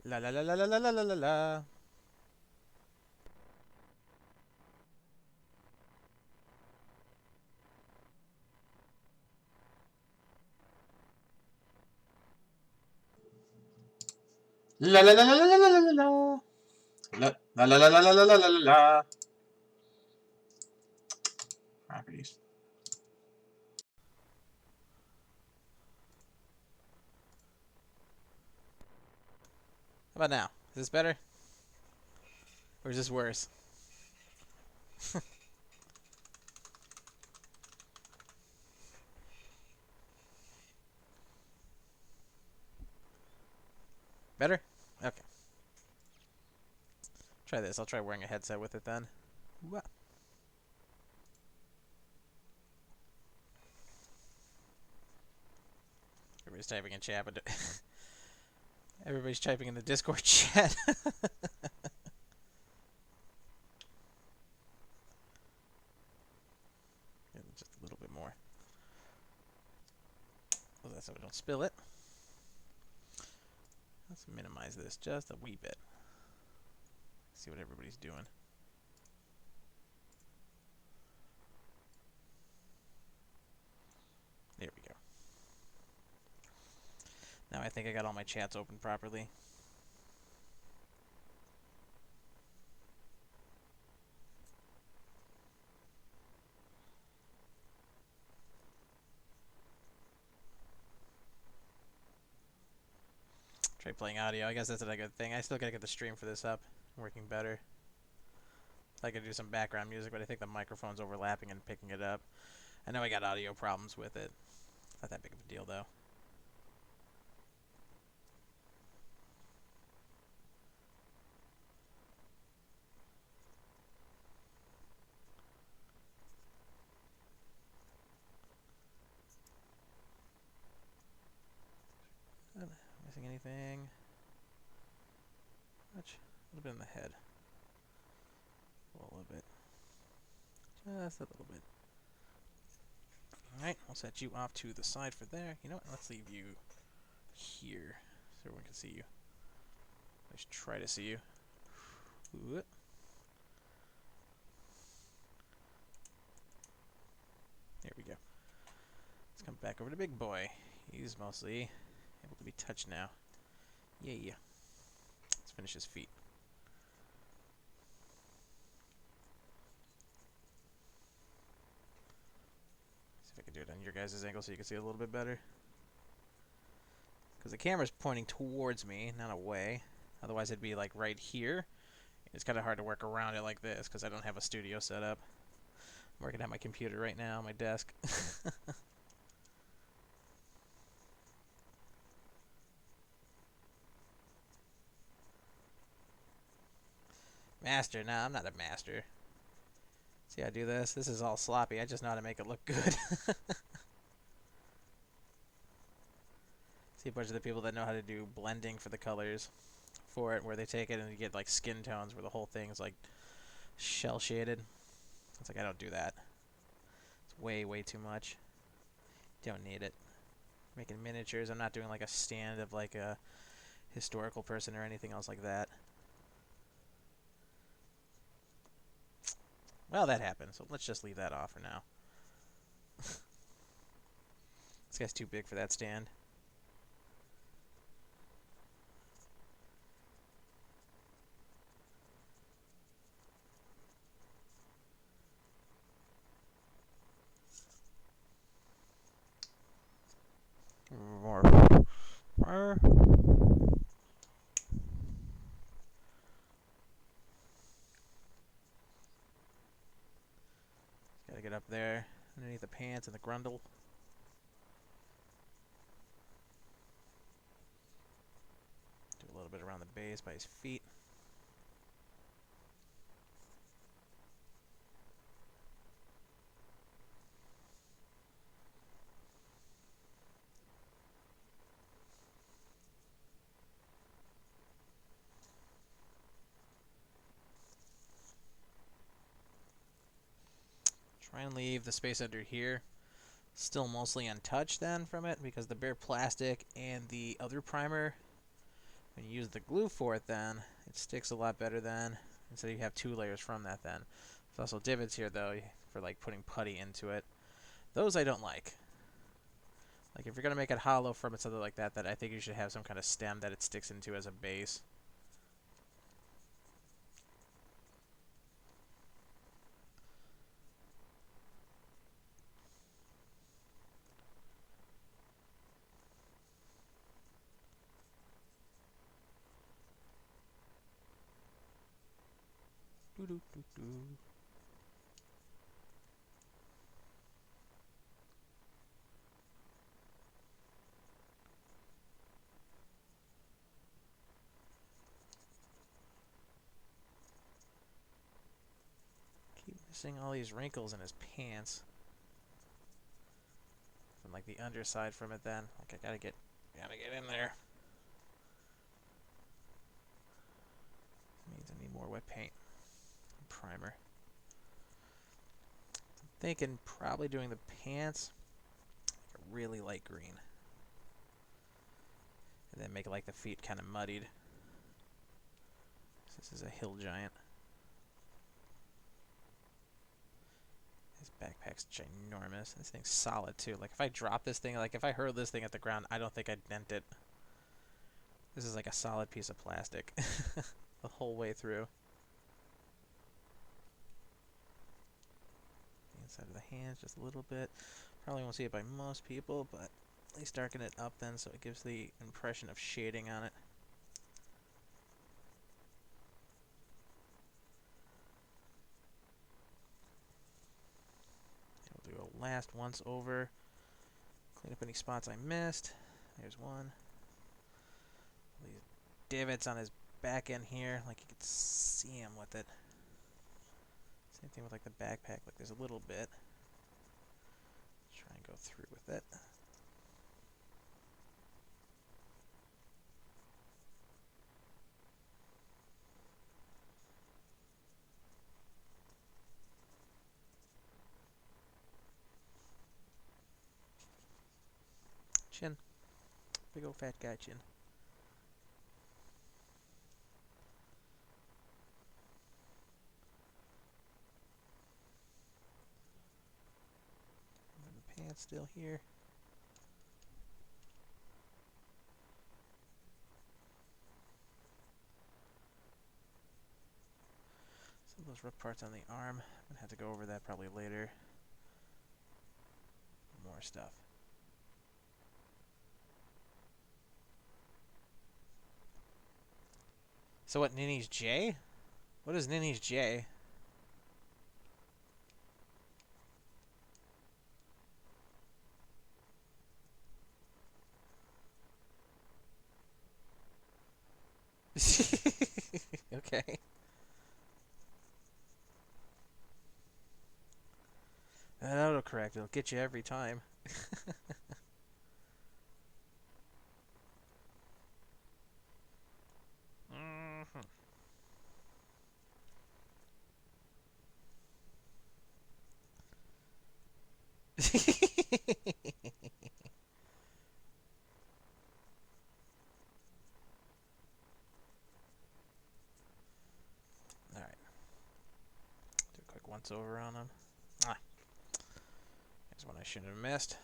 La la la la la la la la la la. La la la la la la la la la. La la la la la la la la la la. Properties. How about now? Is this better? Or is this worse? Better? Okay. Try this. I'll try wearing a headset with it then. What? Everybody's typing in chat, but everybody's typing in the Discord chat. Just a little bit more. Well, that's so we don't spill it. Let's minimize this just a wee bit. See what everybody's doing. There we go. Now I think I got all my chats open properly. Try playing audio. I guess that's a good thing. I still gotta get the stream for this up, working better. I could do some background music, but I think the microphone's overlapping and picking it up. I know I got audio problems with it. Not that big of a deal, though. Missing anything? Much? A little bit in the head. A little bit. Just a little bit. Alright, I'll set you off to the side for there. You know what? Let's leave you here so everyone can see you. Let's try to see you. Ooh. There we go. Let's come back over to Big Boy. He's mostly able to be touched now. Yeah. Let's finish his feet. See if I can do it on your guys' angle so you can see it a little bit better. Because the camera's pointing towards me, not away. Otherwise it'd be like right here. It's kind of hard to work around it like this because I don't have a studio set up. I'm working at my computer right now on my desk. Master? Nah, I'm not a master. See how I do this? This is all sloppy. I just know how to make it look good. See a bunch of the people that know how to do blending for the colors for it, where they take it and you get like skin tones where the whole thing's like shell shaded. It's like I don't do that. It's way too much. Don't need it. Making miniatures. I'm not doing like a stand of like a historical person or anything else like that. Well, that happened, so let's just leave that off for now. This guy's too big for that stand. More. Gotta get up there underneath the pants and the grundle. Do a little bit around the base by his feet. Try and leave the space under here still mostly untouched then from it because the bare plastic and the other primer When you use the glue for it, then it sticks a lot better then. Instead, you have 2 layers from that then. There's also divots here though for like putting putty into it. Those I don't like. Like if you're gonna make it hollow from it, something like that, I think you should have some kind of stem that it sticks into as a base. Doo -doo -doo -doo. Keep missing all these wrinkles in his pants. From like the underside from it then. Like I gotta get in there. Means I need more wet paint. Primer. I'm thinking probably doing the pants like a really light green. And then make like the feet kind of muddied. This is a hill giant. His backpack's ginormous. This thing's solid too. Like if I drop this thing, like if I hurl this thing at the ground, I don't think I'd dent it. This is like a solid piece of plastic the whole way through. The inside of the hands just a little bit. Probably won't see it by most people, but at least darken it up then so it gives the impression of shading on it. We'll do a last once over. Clean up any spots I missed. There's one. These divots on his back end here, like you could see him with it. Same thing with like the backpack, like there's a little bit. Try and go through with it. Chin. Big old fat guy chin. And the pants still here. Some of those rough parts on the arm. I'm gonna have to go over that probably later. More stuff. So what, Ninny's J? What is Ninny's J? Okay. That autocorrect, it'll get you every time. Alright. Do a quick once over on him. Ah. Here's one I shouldn't have missed.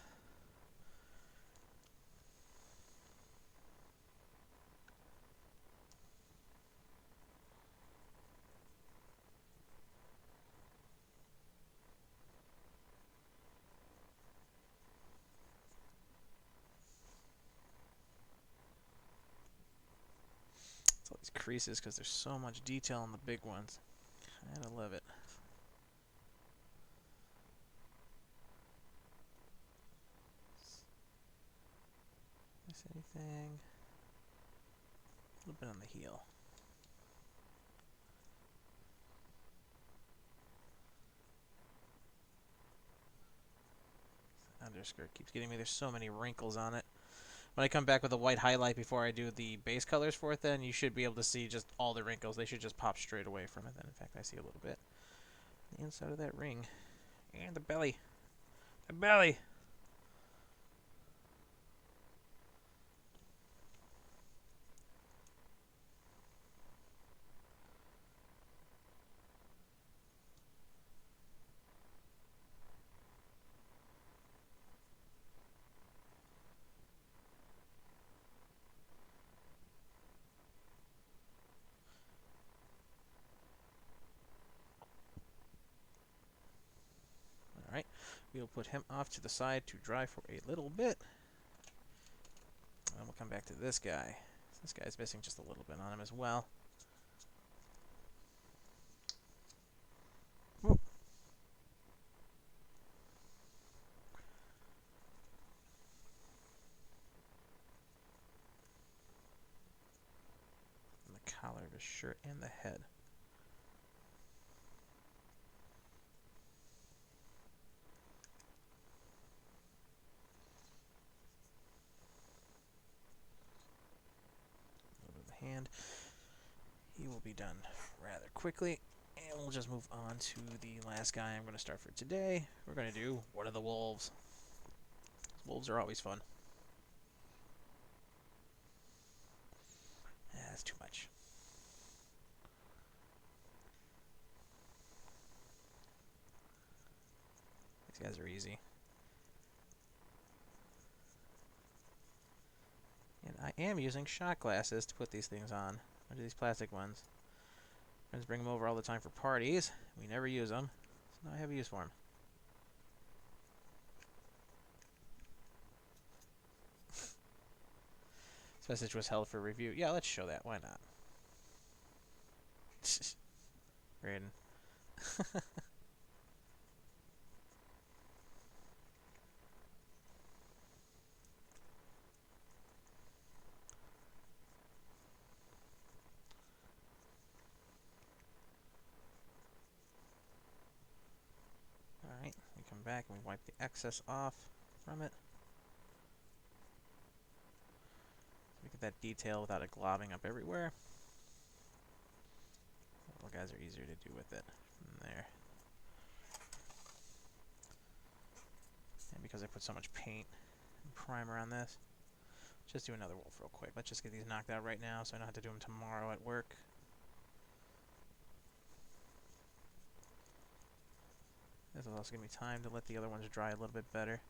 It's all these creases because there's so much detail on the big ones. Kinda love it. Miss anything? A little bit on the heel. Underskirt keeps getting me. There's so many wrinkles on it. When I come back with a white highlight before I do the base colors for it, then you should be able to see just all the wrinkles. They should just pop straight away from it. Then, in fact, I see a little bit. The inside of that ring. And the belly. The belly! We'll put him off to the side to dry for a little bit. And we'll come back to this guy. This guy's missing just a little bit on him as well. Whoop. And the collar of his shirt and the head. A little bit of the hand. He will be done rather quickly. And we'll just move on to the last guy I'm going to start for today. We're going to do What Are the Wolves? Wolves are always fun. That's too much. These guys are easy. And I am using shot glasses to put these things on. Under these plastic ones. Friends bring them over all the time for parties. We never use them. So now I have a use for them. This message was held for review. Yeah, let's show that. Why not? Raiden. Alright, we come back and we wipe the excess off from it. We get that detail without it globbing up everywhere. Little guys are easier to do with it from there. And because I put so much paint and primer on this, just do another wolf real quick. Let's just get these knocked out right now so I don't have to do them tomorrow at work. This will also give me time to let the other ones dry a little bit better.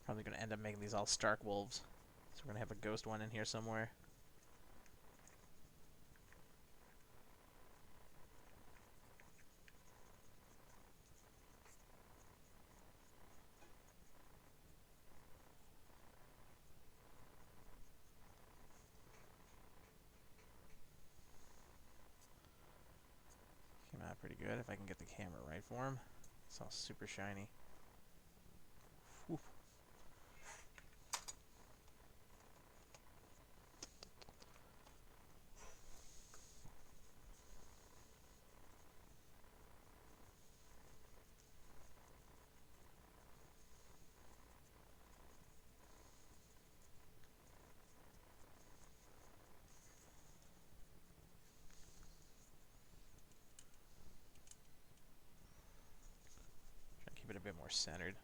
Probably going to end up making these all Stark wolves. So we're going to have a ghost one in here somewhere. Came out pretty good if I can get the camera right for him. It's all super shiny. Whew. Try to keep it a bit more centered.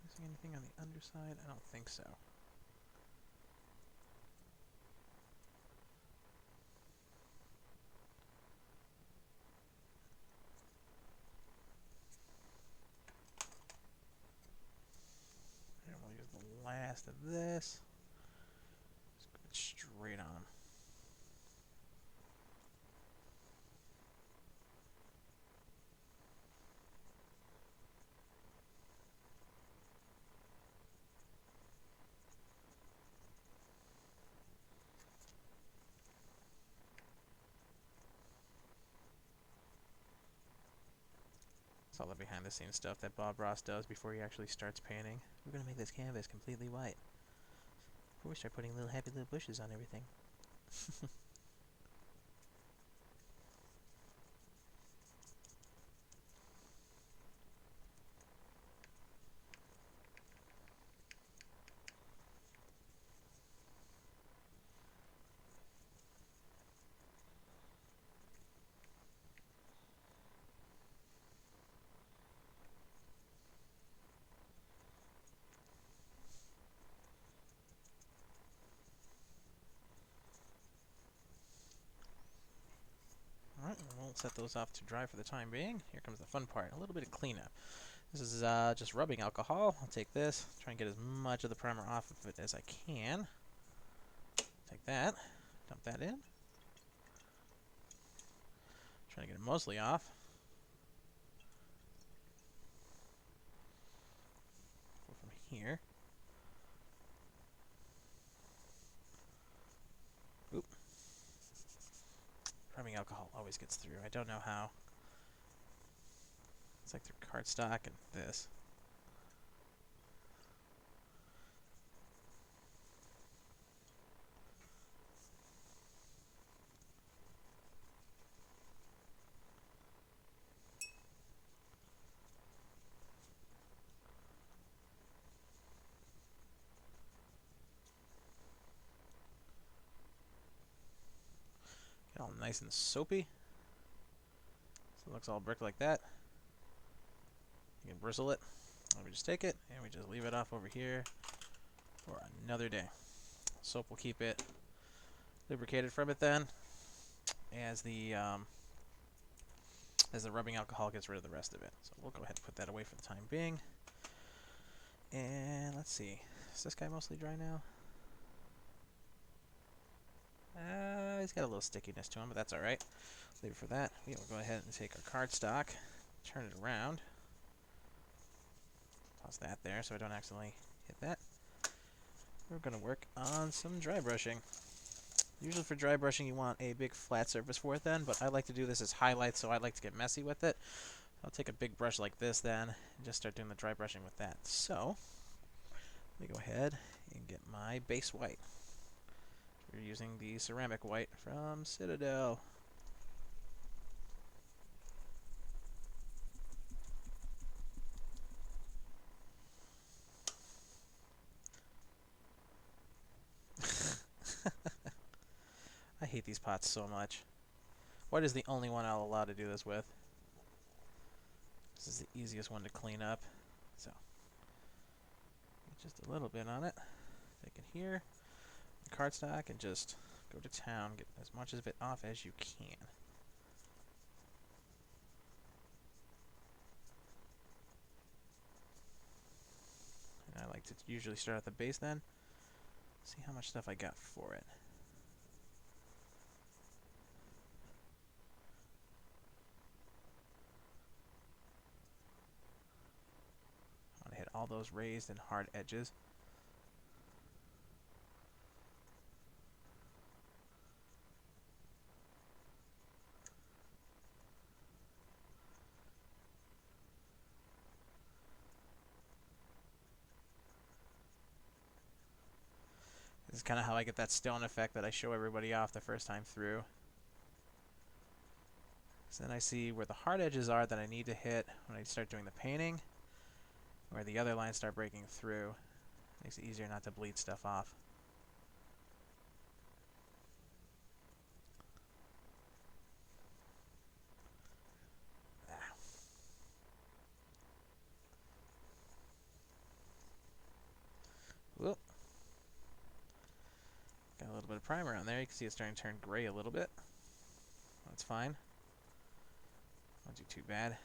Missing anything on the underside? I don't think so. And we'll use the last of this. Just go straight on. It's all the behind the scenes stuff that Bob Ross does before he actually starts painting. We're going to make this canvas completely white before we start putting little happy little bushes on everything. we'll set those off to dry for the time being. Here comes the fun part, a little bit of cleanup. This is just rubbing alcohol. I'll take this, try and get as much of the primer off of it as I can. Take that, dump that in. Try to get it mostly off. Go from here. Oop. Rubbing alcohol always gets through. I don't know how. It's like through cardstock and this. Get all nice and soapy. So it looks all brick like that. You can bristle it. And we just take it and we just leave it off over here for another day. Soap will keep it lubricated from it then, as the rubbing alcohol gets rid of the rest of it. So we'll go ahead and put that away for the time being. And let's see, is this guy mostly dry now? He's got a little stickiness to him, but that's alright. Leave it for that. We will go ahead and take our cardstock, turn it around. Toss that there so I don't accidentally hit that. We're going to work on some dry brushing. Usually for dry brushing you want a big flat surface for it then, but I like to do this as highlights, so I like to get messy with it. I'll take a big brush like this then and just start doing the dry brushing with that. So, let me go ahead and get my base white. We're using the ceramic white from Citadel. I hate these pots so much. White is the only one I'll allow to do this with. This is the easiest one to clean up. So, just a little bit on it. Take it here, cardstock, and just go to town. Get as much of it off as you can. And I like to usually start at the base then. See how much stuff I got for it. I want to hit all those raised and hard edges. This is kind of how I get that stone effect that I show everybody off the first time through. So then I see where the hard edges are that I need to hit when I start doing the painting, where the other lines start breaking through. Makes it easier not to bleed stuff off. Whoop. Got a little bit of primer on there. You can see it's starting to turn gray a little bit. That's fine. Not do too bad.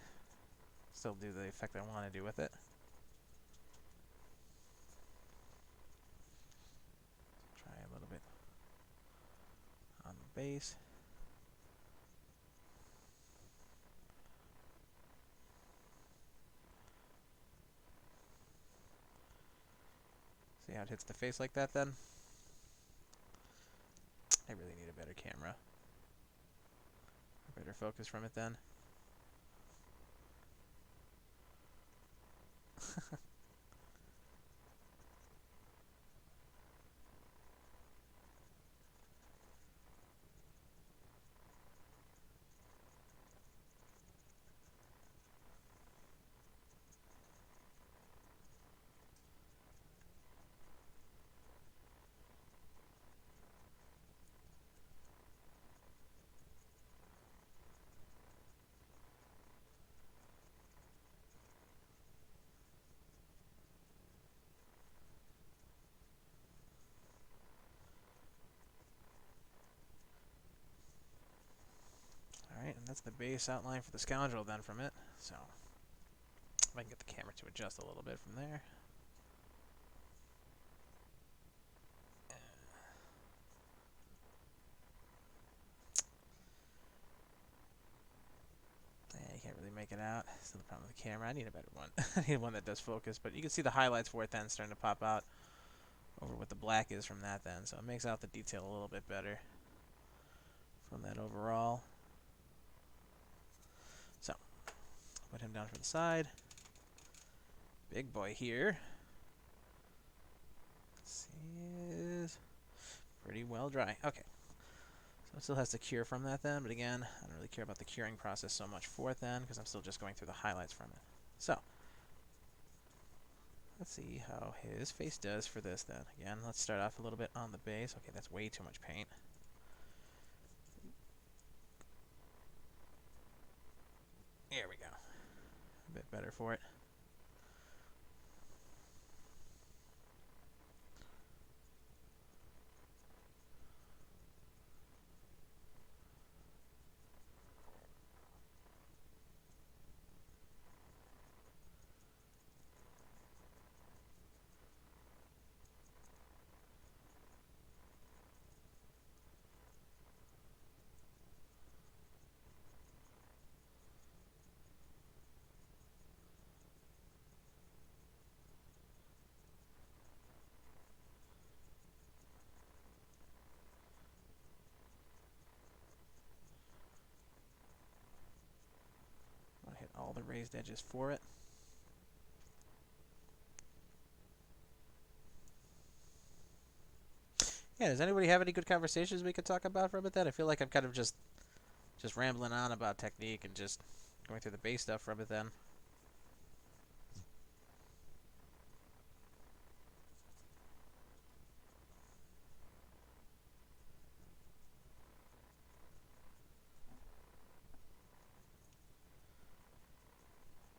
Still do the effect I want to do with it. Try a little bit on the base. See how it hits the face like that then? I really need a better camera. A better focus from it then. That's the base outline for the scoundrel then from it. So if I can get the camera to adjust a little bit from there. Yeah, you can't really make it out. Still the problem with the camera. I need a better one. I need one that does focus, but you can see the highlights for it then starting to pop out over what the black is from that then. So it makes out the detail a little bit better from that overall. So put him down for the side. Big boy here. Is pretty well dry. Okay. So it still has to cure from that then, but again, I don't really care about the curing process so much for it then, because I'm still just going through the highlights from it. So, let's see how his face does for this then. Again, let's start off a little bit on the base. Okay, that's way too much paint. There we go. A bit better for it. I'm going to hit all the raised edges for it. Yeah, does anybody have any good conversations we could talk about from it then? I feel like I'm kind of just rambling on about technique and just going through the base stuff from it then.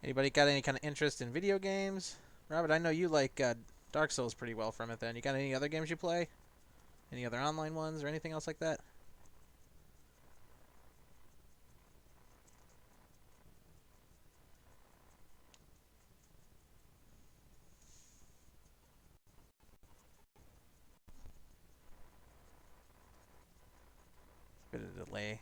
Anybody got any kind of interest in video games? Robert, I know you like Dark Souls pretty well from it then. You got any other games you play? Any other online ones or anything else like that? Bit of delay.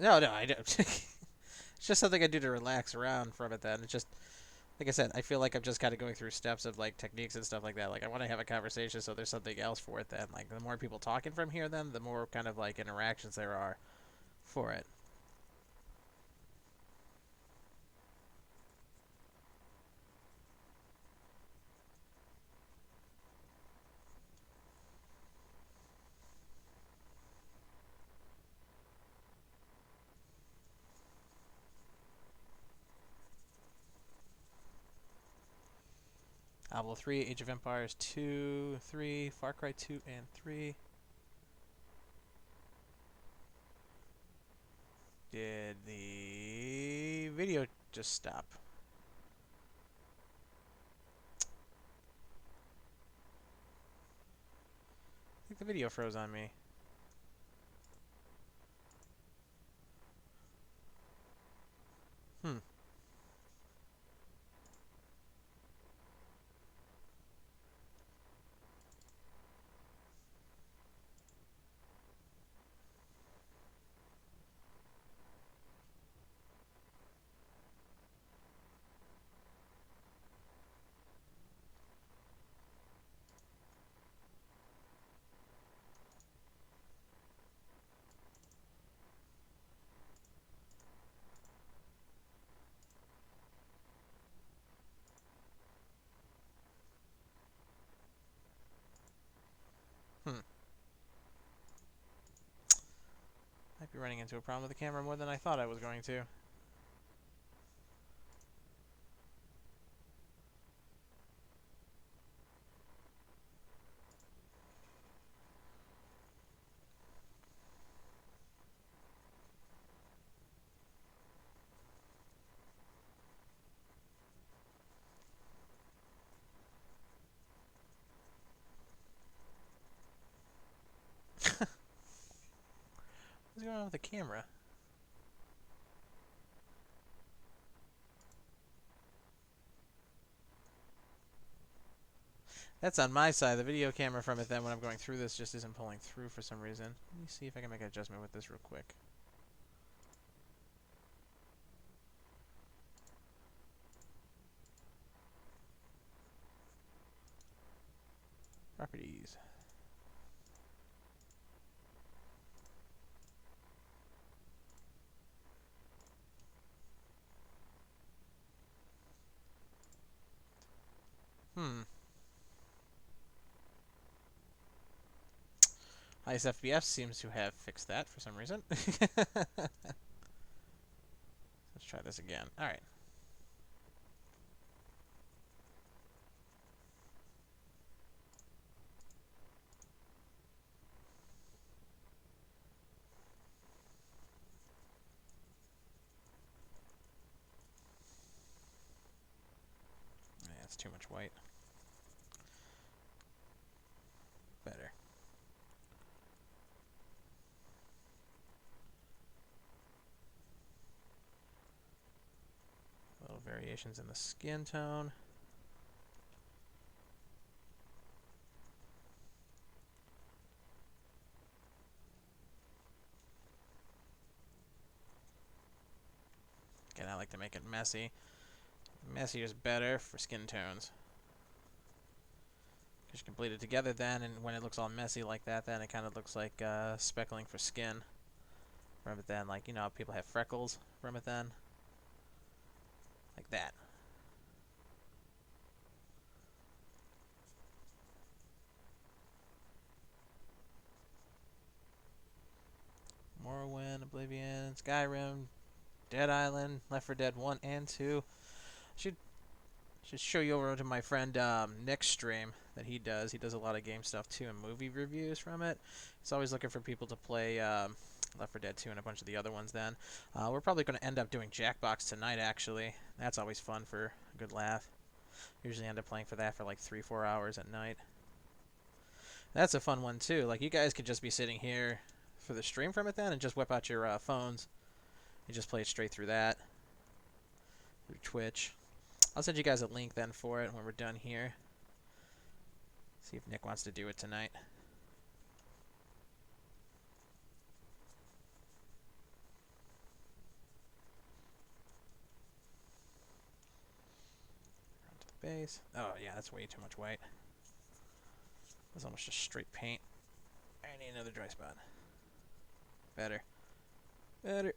No, I don't. It's just something I do to relax around from it then. It's just, like I said, I feel like I'm just kind of going through steps of like techniques and stuff like that. Like I want to have a conversation, so there's something else for it then. Like the more people talking from here then, the more kind of like interactions there are for it. Diablo 3, Age of Empires 2, 3, Far Cry 2 and 3. Did the video just stop? I think the video froze on me. Hmm. Hmm. Might be running into a problem with the camera more than I thought I was going to. What's going on with the camera? That's on my side. The video camera from it then when I'm going through this just isn't pulling through for some reason. Let me see if I can make an adjustment with this real quick. Properties. Highest FPS seems to have fixed that for some reason. Let's try this again. Alright. Yeah, it's too much white. Better. Little variations in the skin tone. Again, I like to make it messy. Messy is better for skin tones. Because you can bleed it together then, and when it looks all messy like that, then it kind of looks like speckling for skin. From it then, like, you know how people have freckles from it then? Like that. Morrowind, Oblivion, Skyrim, Dead Island, Left 4 Dead 1 and 2. Should show you over to my friend Nick's stream that he does. He does a lot of game stuff too and movie reviews from it. He's always looking for people to play Left 4 Dead 2 and a bunch of the other ones then. We're probably going to end up doing Jackbox tonight actually. That's always fun for a good laugh. Usually end up playing for that for like 3-4 hours at night. That's a fun one too. Like you guys could just be sitting here for the stream from it then and just whip out your phones and just play it straight through that. Through Twitch. I'll send you guys a link then for it when we're done here. See if Nick wants to do it tonight. Run to the base. Oh yeah, that's way too much white. That's almost just straight paint. I need another dry spot. Better. Better.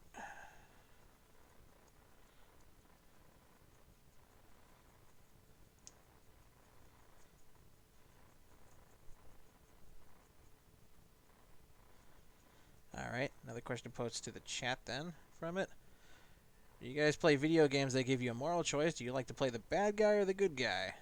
Alright, another question posed to the chat then from it. Do you guys play video games that give you a moral choice? Do you like to play the bad guy or the good guy?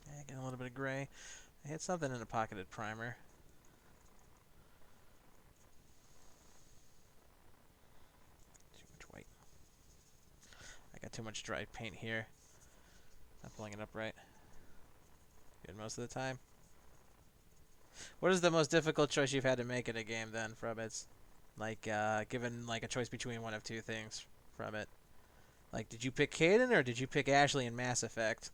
Yeah, getting a little bit of gray. I hit something in a pocketed primer. Too much white. I got too much dry paint here. Not pulling it up right. Good most of the time. What is the most difficult choice you've had to make in a game then from it? Like, given like a choice between one of two things from it. Like, did you pick Kaidan or did you pick Ashley in Mass Effect?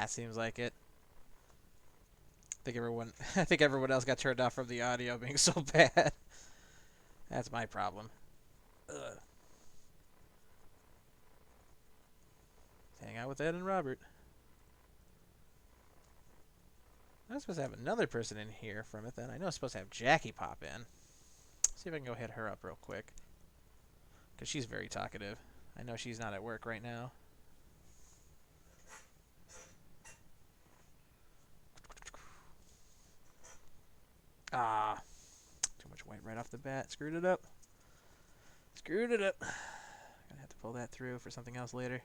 Seems like it. I think everyone else got turned off from the audio being so bad. That's my problem. Ugh. Hang out with Ed and Robert. I'm supposed to have another person in here from it then. I know I'm supposed to have Jackie pop in. See if I can go hit her up real quick. Because she's very talkative. I know she's not at work right now. Ah. Too much white right off the bat. Screwed it up. Screwed it up. Gonna have to pull that through for something else later.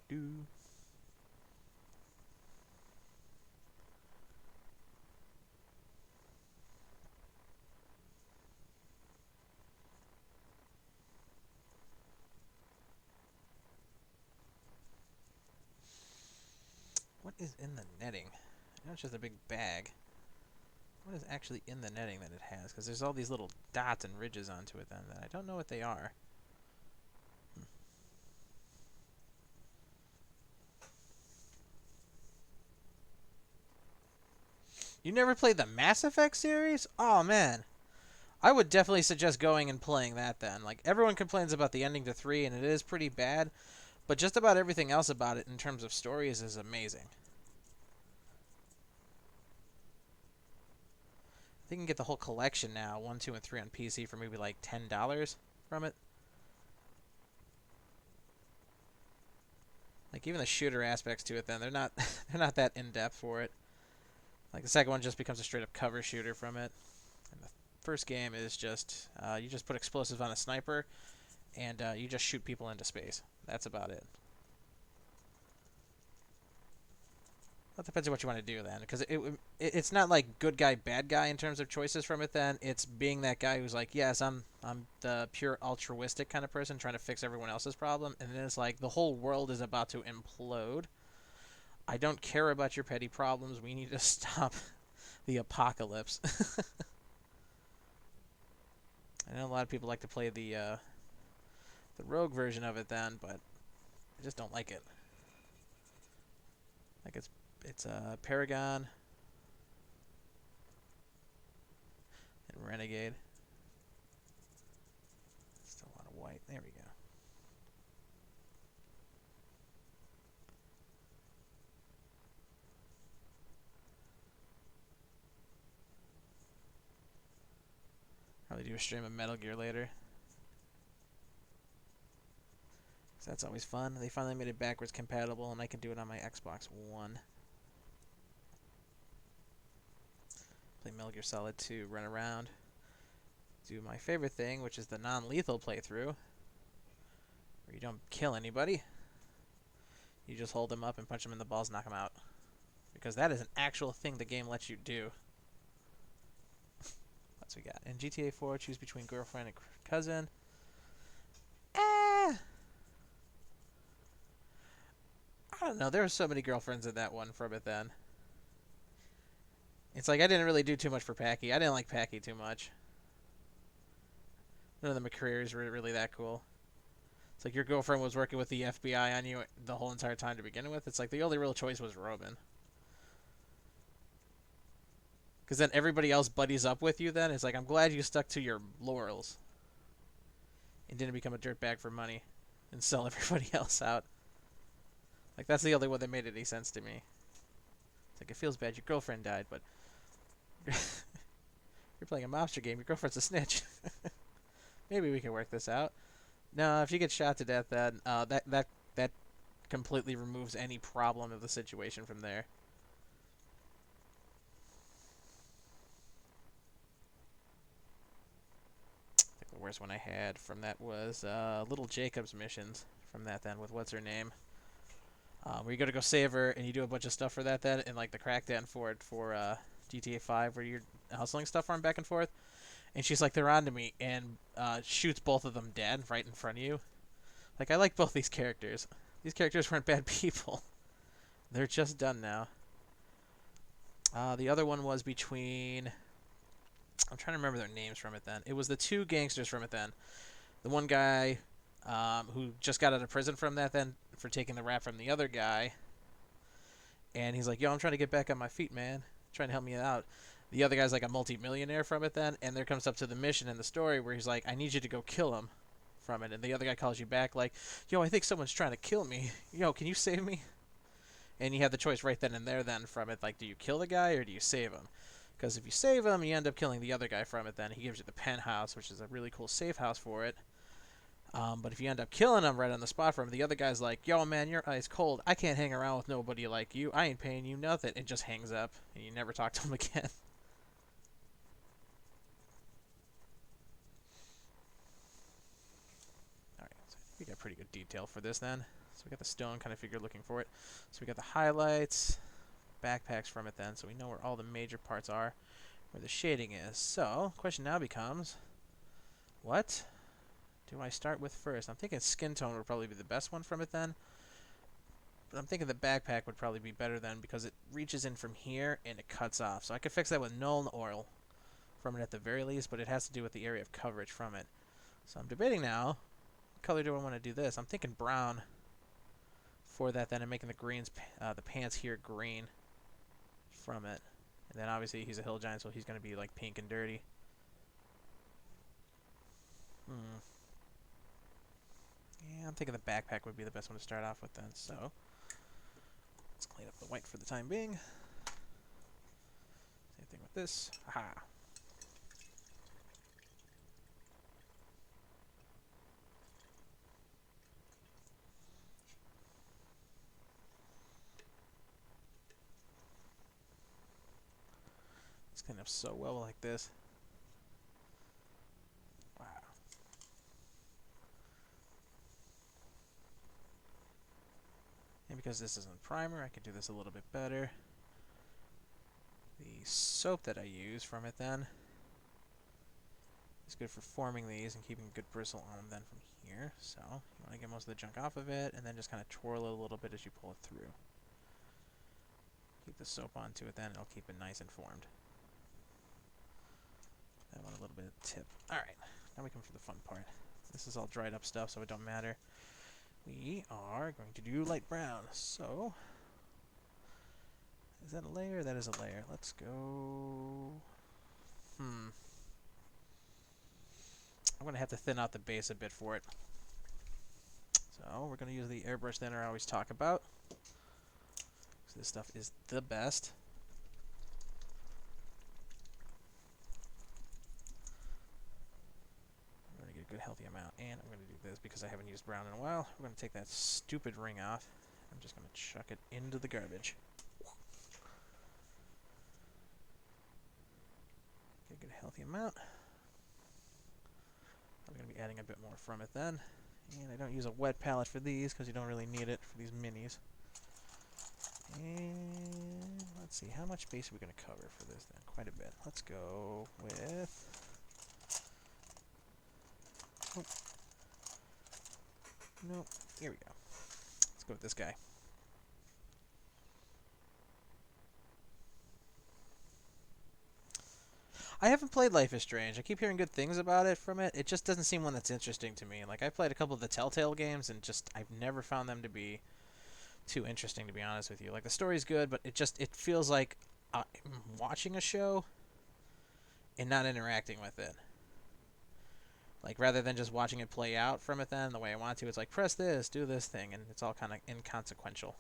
Do. What is in the netting? I know it's just a big bag. What is actually in the netting that it has? Because there's all these little dots and ridges onto it then that I don't know what they are. You never played the Mass Effect series? Oh, man. I would definitely suggest going and playing that then. Like, everyone complains about the ending to 3, and it is pretty bad. But just about everything else about it in terms of stories is amazing. I think you can get the whole collection now, 1, 2, and 3 on PC for maybe like $10 from it. Like, even the shooter aspects to it then, they're not they're not that in-depth for it. Like, the second one just becomes a straight-up cover shooter from it. And the first game is just, you just put explosives on a sniper, and you just shoot people into space. That's about it. That depends on what you want to do then, because it's not like good guy, bad guy in terms of choices from it then. It's being that guy who's like, yes, I'm the pure altruistic kind of person trying to fix everyone else's problem, and then it's like the whole world is about to implode. I don't care about your petty problems. We need to stop the apocalypse. I know a lot of people like to play the rogue version of it then, but I just don't like it. Like it's Paragon and Renegade. Still a lot of white. There we go. Probably do a stream of Metal Gear later. So that's always fun. They finally made it backwards compatible, and I can do it on my Xbox One. Play Metal Gear Solid 2, run around, do my favorite thing, which is the non-lethal playthrough, where you don't kill anybody. You just hold them up and punch them in the balls, knock them out. Because that is an actual thing the game lets you do. What's we got? In GTA 4, choose between girlfriend and cousin. I don't know. There were so many girlfriends in that one from it then. It's like I didn't really do too much for Packy. I didn't like Packy too much. None of the McCreers were really that cool. It's like your girlfriend was working with the FBI on you the whole entire time to begin with. It's like the only real choice was Robin. Because then everybody else buddies up with you then. It's like, I'm glad you stuck to your laurels. And didn't become a dirtbag for money. And sell everybody else out. Like, that's the only one that made any sense to me. It's like, it feels bad your girlfriend died, but... You're playing a mobster game. Your girlfriend's a snitch. Maybe we can work this out. No, if you get shot to death, then that completely removes any problem of the situation from there. I think the worst one I had from that was Little Jacob's missions from that then with what's her name. Where you go to go save her and you do a bunch of stuff for that then, and like the crackdown for GTA 5 where you're hustling stuff for him back and forth. And she's like, they're on to me, and shoots both of them dead right in front of you. Like, I like both these characters. These characters weren't bad people. They're just done now. The other one was between. I'm trying to remember their names from it then. It was the two gangsters from it then. The one guy who just got out of prison from that then for taking the rap from the other guy. And he's like, yo, I'm trying to get back on my feet, man. Trying to help me out. The other guy's like a multi-millionaire from it then. And there comes up to the mission in the story where he's like, I need you to go kill him from it. And the other guy calls you back like, yo, I think someone's trying to kill me. Yo, can you save me? And you have the choice right then and there then from it. Like, do you kill the guy or do you save him? Because if you save him, you end up killing the other guy from it then. He gives you the penthouse, which is a really cool safe house for it. But if you end up killing him right on the spot from him, the other guy's like, yo, man, you're ice cold. I can't hang around with nobody like you. I ain't paying you nothing. It just hangs up, and you never talk to him again. Alright, so I think we got pretty good detail for this then. So we got the stone kind of figure looking for it. So we got the highlights, backpacks from it then, so we know where all the major parts are, where the shading is. So, question now becomes, what do I start with first? I'm thinking skin tone would probably be the best one from it then. But I'm thinking the backpack would probably be better then because it reaches in from here and it cuts off. So I could fix that with Nuln Oil from it at the very least, but it has to do with the area of coverage from it. So I'm debating now, what color do I want to do this? I'm thinking brown for that then and making the greens, the pants here green from it. And then obviously he's a hill giant, so he's going to be like pink and dirty. Yeah, I'm thinking the backpack would be the best one to start off with then. So let's clean up the white for the time being. Same thing with this. Aha. It's cleaned up so well like this. Wow. And because this isn't primer, I can do this a little bit better. The soap that I use from it then is good for forming these and keeping a good bristle on them then from here. So you want to get most of the junk off of it and then just kind of twirl it a little bit as you pull it through. Keep the soap onto it then, it'll keep it nice and formed. I want a little bit of tip. Alright, now we come to the fun part. This is all dried up stuff, so it don't matter. We are going to do light brown. So, is that a layer? That is a layer. Let's go... I'm going to have to thin out the base a bit for it. So, we're going to use the airbrush thinner I always talk about. So this stuff is the best. I'm going to get a good healthy amount. And I'm going to do this because I haven't used brown in a while. We're going to take that stupid ring off. I'm just going to chuck it into the garbage. Get a good healthy amount. I'm going to be adding a bit more from it then. And I don't use a wet palette for these because you don't really need it for these minis. And let's see, how much base are we going to cover for this then? Quite a bit. Let's go with... Oh. Nope. Here we go. Let's go with this guy. I haven't played Life is Strange. I keep hearing good things about it from it. It just doesn't seem one that's interesting to me. Like, I've played a couple of the Telltale games, and just I've never found them to be too interesting, to be honest with you. Like, the story's good, but it feels like I'm watching a show and not interacting with it. Like, rather than just watching it play out from it then the way I want to, it's like, press this, do this thing, and it's all kind of inconsequential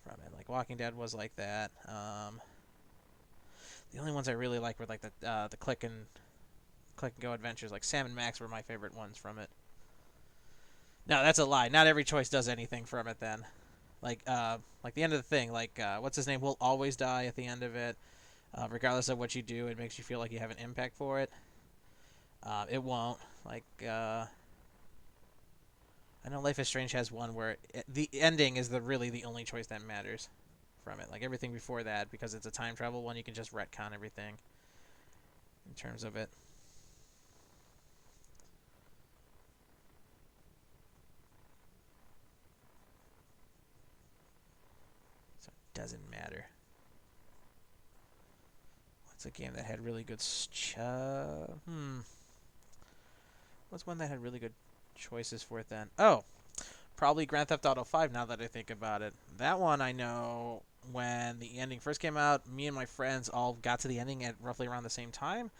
from it. Like, Walking Dead was like that. The only ones I really like were like the click and go adventures. Like Sam and Max were my favorite ones from it. No, that's a lie. Not every choice does anything from it then. Like the end of the thing. Like what's his name will always die at the end of it. Regardless of what you do, it makes you feel like you have an impact for it. It won't. Like I know Life is Strange has one where the ending is really the only choice that matters from it. Like everything before that, because it's a time travel one, you can just retcon everything in terms of it. So it doesn't matter. It's a game that had really good. What's one that had really good choices for it then? Oh, probably Grand Theft Auto 5. Now that I think about it, that one I know when the ending first came out, me and my friends all got to the ending at roughly around the same time,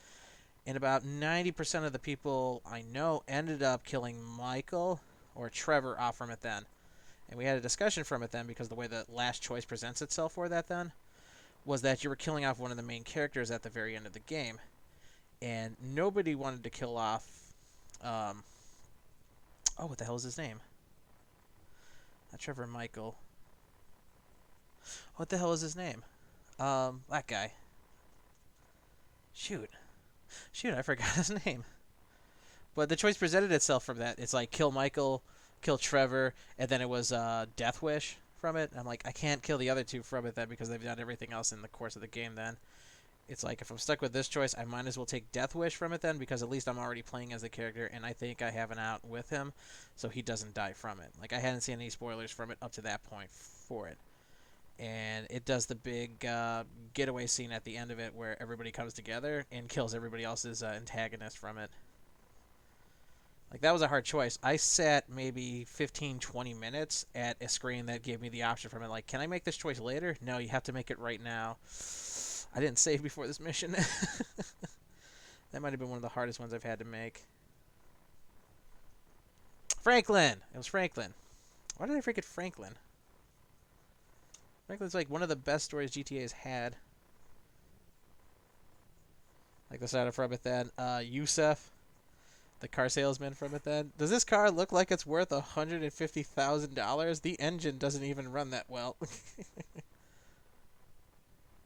and about 90% of the people I know ended up killing Michael or Trevor off from it then. And we had a discussion from it then because the way the last choice presents itself for that then was that you were killing off one of the main characters at the very end of the game, and nobody wanted to kill off. Oh, what the hell is his name? Not Trevor Michael. What the hell is his name? That guy. Shoot, I forgot his name. But the choice presented itself from that. It's like kill Michael, kill Trevor, and then it was Death Wish from it. I'm like, I can't kill the other two from it then because they've done everything else in the course of the game then. It's like if I'm stuck with this choice, I might as well take Death Wish from it then because at least I'm already playing as the character and I think I have an out with him so he doesn't die from it. Like I hadn't seen any spoilers from it up to that point for it. And it does the big getaway scene at the end of it where everybody comes together and kills everybody else's antagonist from it. Like that was a hard choice. I sat maybe 15, 20 minutes at a screen that gave me the option from it. Like, can I make this choice later? No, you have to make it right now. I didn't save before this mission. That might have been one of the hardest ones I've had to make. Franklin! It was Franklin. Why did I forget Franklin? Franklin's like one of the best stories GTA has had. Like the side from it then. Yusef, the car salesman from it then. Does this car look like it's worth $150,000? The engine doesn't even run that well.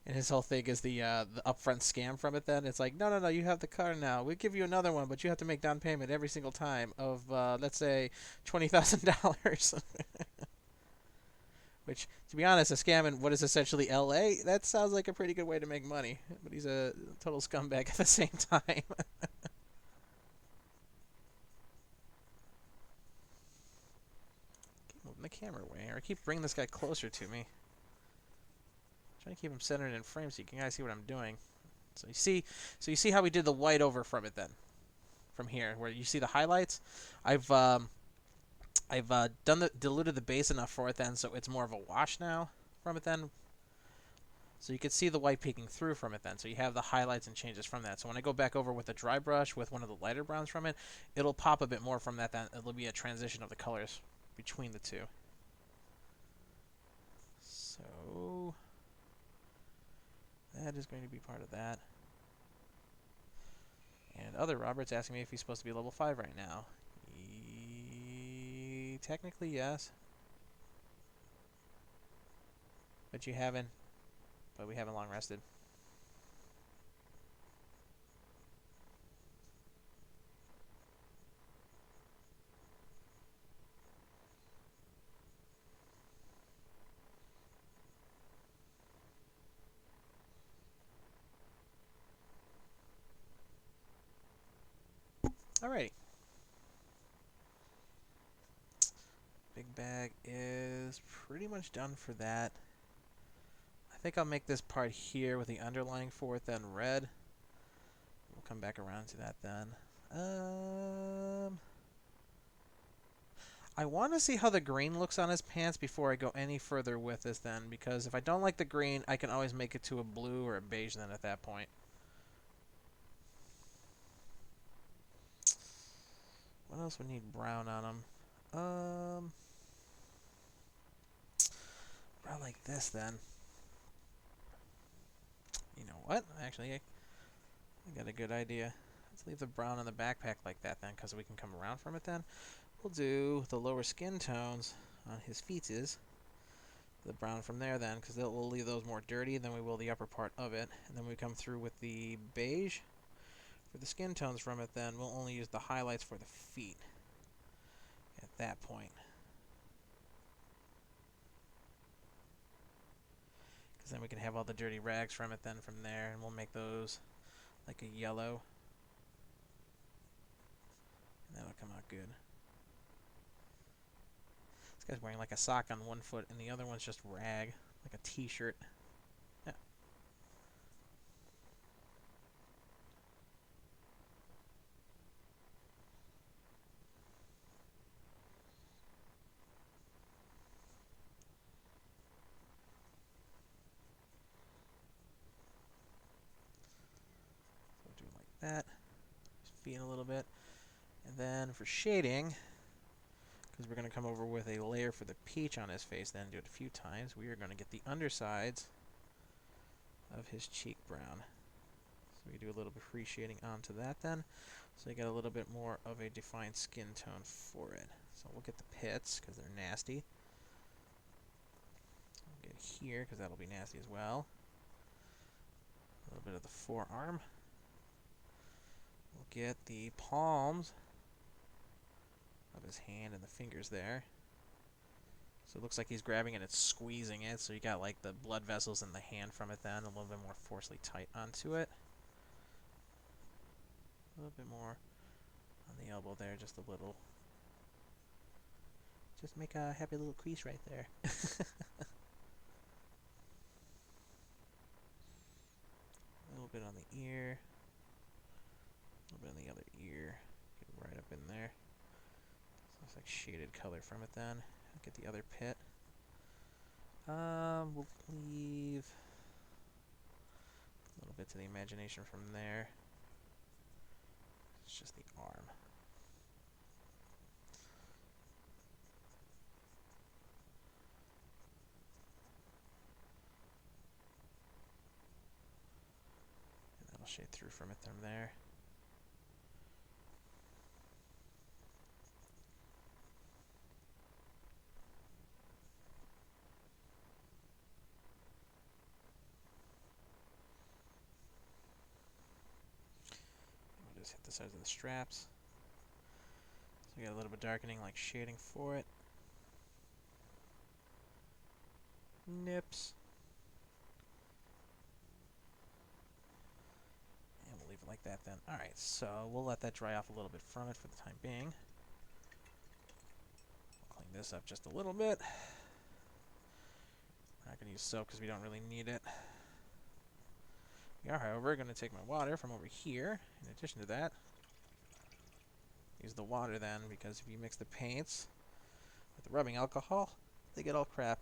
And his whole thing is the upfront scam from it then. It's like, no, you have the car now. We'll give you another one, but you have to make down payment every single time of, let's say, $20,000. Which, to be honest, a scam in what is essentially LA, that sounds like a pretty good way to make money. But he's a total scumbag at the same time. Keep moving the camera away, or I keep bringing this guy closer to me. Trying to keep him centered in frame so you can guys see what I'm doing. So you see how we did the white over from it then, from here, where you see the highlights. I've diluted the base enough for it then, so it's more of a wash now from it then. So you can see the white peeking through from it then. So you have the highlights and changes from that. So when I go back over with a dry brush with one of the lighter browns from it, it'll pop a bit more from that. Then it'll be a transition of the colors between the two. So that is going to be part of that. And other Robert's asking me if he's supposed to be level 5 right now. Technically, yes. But you haven't. But we haven't long rested. Alrighty. Big bag is pretty much done for that. I think I'll make this part here with the underlying for it then red. We'll come back around to that then. I want to see how the green looks on his pants before I go any further with this then, because if I don't like the green, I can always make it to a blue or a beige then at that point. What else would need brown on him? Brown like this then. You know what? Actually, I got a good idea. Let's leave the brown on the backpack like that then, because we can come around from it then. We'll do the lower skin tones on his feeties. The brown from there then, because we'll leave those more dirty than we will the upper part of it. And then we come through with the beige. For the skin tones from it then, we'll only use the highlights for the feet at that point. Because then we can have all the dirty rags from it then from there, and we'll make those like a yellow. And that'll come out good. This guy's wearing like a sock on one foot, and the other one's just rag, like a t-shirt. Yeah. that. Just feeding a little bit. And then for shading, because we're going to come over with a layer for the peach on his face, then do it a few times, we are going to get the undersides of his cheek brown. So we do a little bit free shading onto that then. So you get a little bit more of a defined skin tone for it. So we'll get the pits, because they're nasty. We'll get here, because that'll be nasty as well. A little bit of the forearm. We'll get the palms of his hand and the fingers there. So it looks like he's grabbing it and squeezing it. So you got like the blood vessels in the hand from it then. A little bit more forcefully tight onto it. A little bit more on the elbow there, just a little. Just make a happy little crease right there. A little bit on the ear. A little bit on the other ear. Get it right up in there. So looks like shaded color from it then. Get the other pit. We'll leave a little bit to the imagination from there. It's just the arm. And that'll shade through from it from there. We'll just hit the sides of the straps. So we got a little bit darkening, like shading for it. Nips. And we'll leave it like that then. Alright, so we'll let that dry off a little bit from it for the time being. I'll clean this up just a little bit. We're not going to use soap because we don't really need it. We are, however, going to take my water from over here. In addition to that, use the water then, because if you mix the paints with the rubbing alcohol, they get all crap.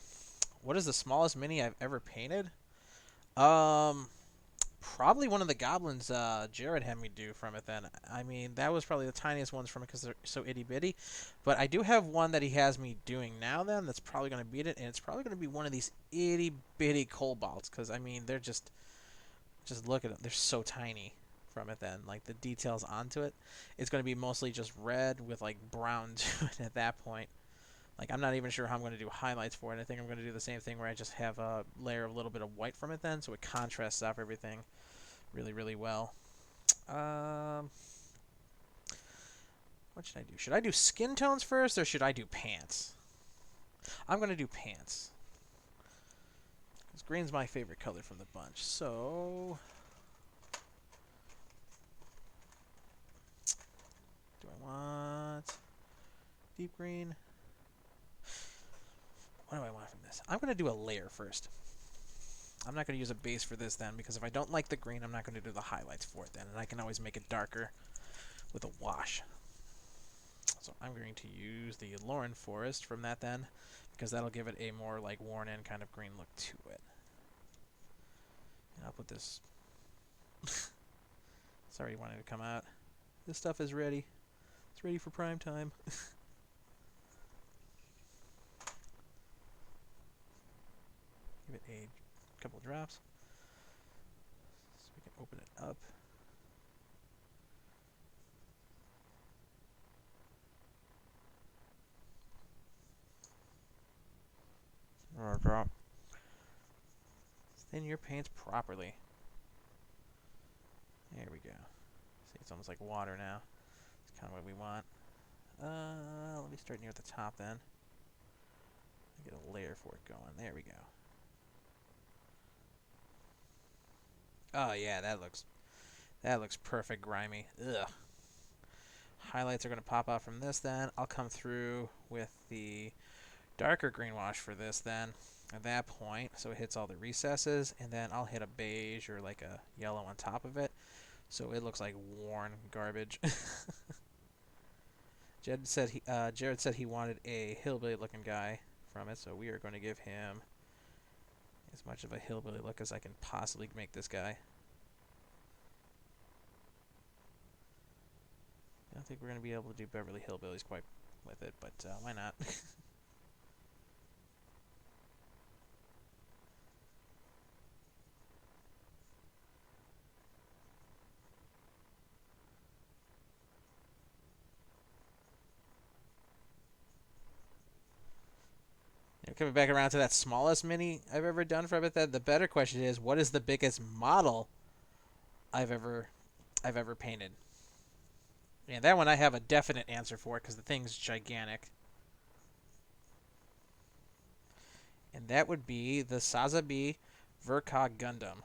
What is the smallest mini I've ever painted? Probably one of the goblins Jared had me do from it then. I mean, that was probably the tiniest ones from it because they're so itty-bitty. But I do have one that he has me doing now then that's probably going to beat it, and it's probably going to be one of these itty-bitty cobalts because, I mean, they're just look at them. They're so tiny from it then. Like, the details onto it, it's going to be mostly just red with, like, brown to it at that point. Like, I'm not even sure how I'm going to do highlights for it. I think I'm going to do the same thing where I just have a layer of a little bit of white from it then, so it contrasts off everything really, really well. What should I do? Should I do skin tones first, or should I do pants? I'm going to do pants. Because green's my favorite color from the bunch. So, do I want deep green? What do I want from this? I'm going to do a layer first. I'm not going to use a base for this then, because if I don't like the green, I'm not going to do the highlights for it then, and I can always make it darker with a wash. So I'm going to use the Lauren Forest from that then, because that'll give it a more like worn in kind of green look to it. And I'll put this. It's already wanting to come out. This stuff is ready. It's ready for prime time. Give it a couple drops so we can open it up. Or drop. Thin your paints properly. There we go. See, it's almost like water now. It's kind of what we want. Let me start near the top then. Get a layer for it going. There we go. Oh yeah, that looks perfect, grimy. Ugh. Highlights are going to pop out from this then. I'll come through with the darker green wash for this then at that point, so it hits all the recesses, and then I'll hit a beige or like a yellow on top of it so it looks like worn garbage. Jared said he wanted a hillbilly looking guy from it, so we are going to give him as much of a hillbilly look as I can possibly make this guy. don't think we're going to be able to do Beverly Hillbillies quite with it, but why not? Coming back around to that smallest mini I've ever done for it, the better question is, what is the biggest model I've ever painted? And that one I have a definite answer for because the thing's gigantic. And that would be the Sazabi Verkog Gundam.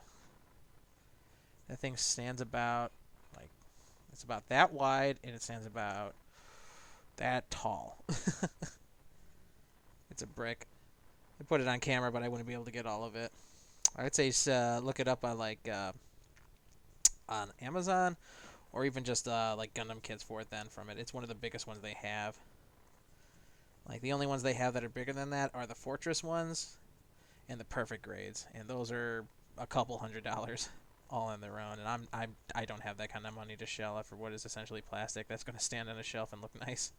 That thing stands about, like, it's about that wide, and it stands about that tall. It's a brick. I put it on camera, but I wouldn't be able to get all of it. I'd say look it up on on Amazon, or even just like Gundam kits for it. Then from it, it's one of the biggest ones they have. Like the only ones they have that are bigger than that are the Fortress ones, and the Perfect grades, and those are a couple $100 all on their own. And I don't have that kind of money to shell out for what is essentially plastic that's going to stand on a shelf and look nice.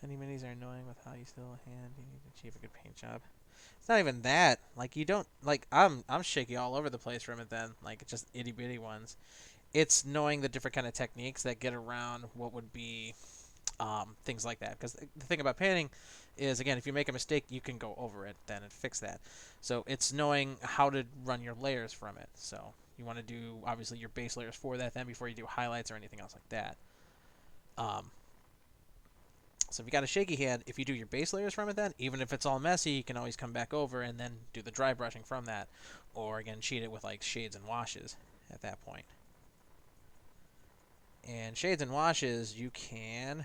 Tiny minis are annoying with how you still hand. You need to achieve a good paint job. It's not even that. Like you don't like I'm shaky all over the place from it then. Like just itty bitty ones. It's knowing the different kind of techniques that get around what would be things like that. Because the thing about painting is, again, if you make a mistake, you can go over it then and fix that. So it's knowing how to run your layers from it. So you want to do obviously your base layers for that then before you do highlights or anything else like that. So if you got a shaky hand, if you do your base layers from it then, even if it's all messy, you can always come back over and then do the dry brushing from that. Or again, cheat it with like shades and washes at that point. And shades and washes, you can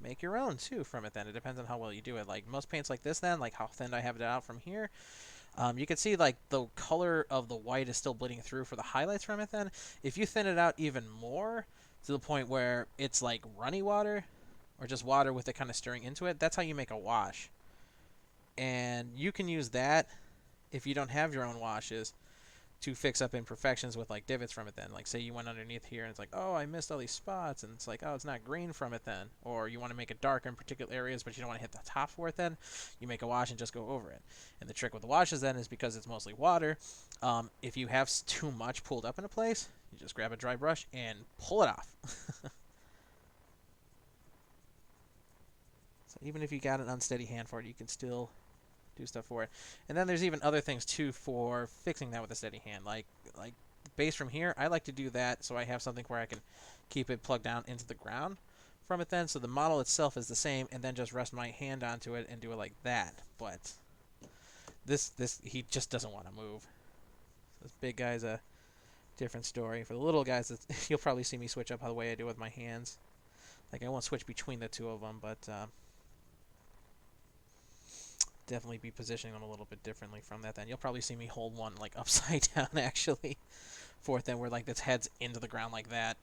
make your own too from it then. It depends on how well you do it. Like most paints like this then, like how thin I have it out from here, you can see like the color of the white is still bleeding through for the highlights from it then. If you thin it out even more to the point where it's like runny water, or just water with it kind of stirring into it, that's how you make a wash. And you can use that if you don't have your own washes to fix up imperfections with like divots from it then. Like say you went underneath here and it's like, oh, I missed all these spots, and it's like, oh, it's not green from it then. Or you want to make it dark in particular areas but you don't want to hit the top for it then, you make a wash and just go over it. And the trick with the washes then is because it's mostly water, if you have too much pulled up in a place, you just grab a dry brush and pull it off. So even if you got an unsteady hand for it, you can still do stuff for it. And then there's even other things too for fixing that with a steady hand. Like the base from here, I like to do that so I have something where I can keep it plugged down into the ground from it then. So the model itself is the same, and then just rest my hand onto it and do it like that. But this he just doesn't want to move. So this big guy's a different story. For the little guys, you'll probably see me switch up the way I do with my hands. Like I won't switch between the two of them, but definitely be positioning them a little bit differently from that then. You'll probably see me hold one like upside down actually for it then, where like its head's into the ground like that.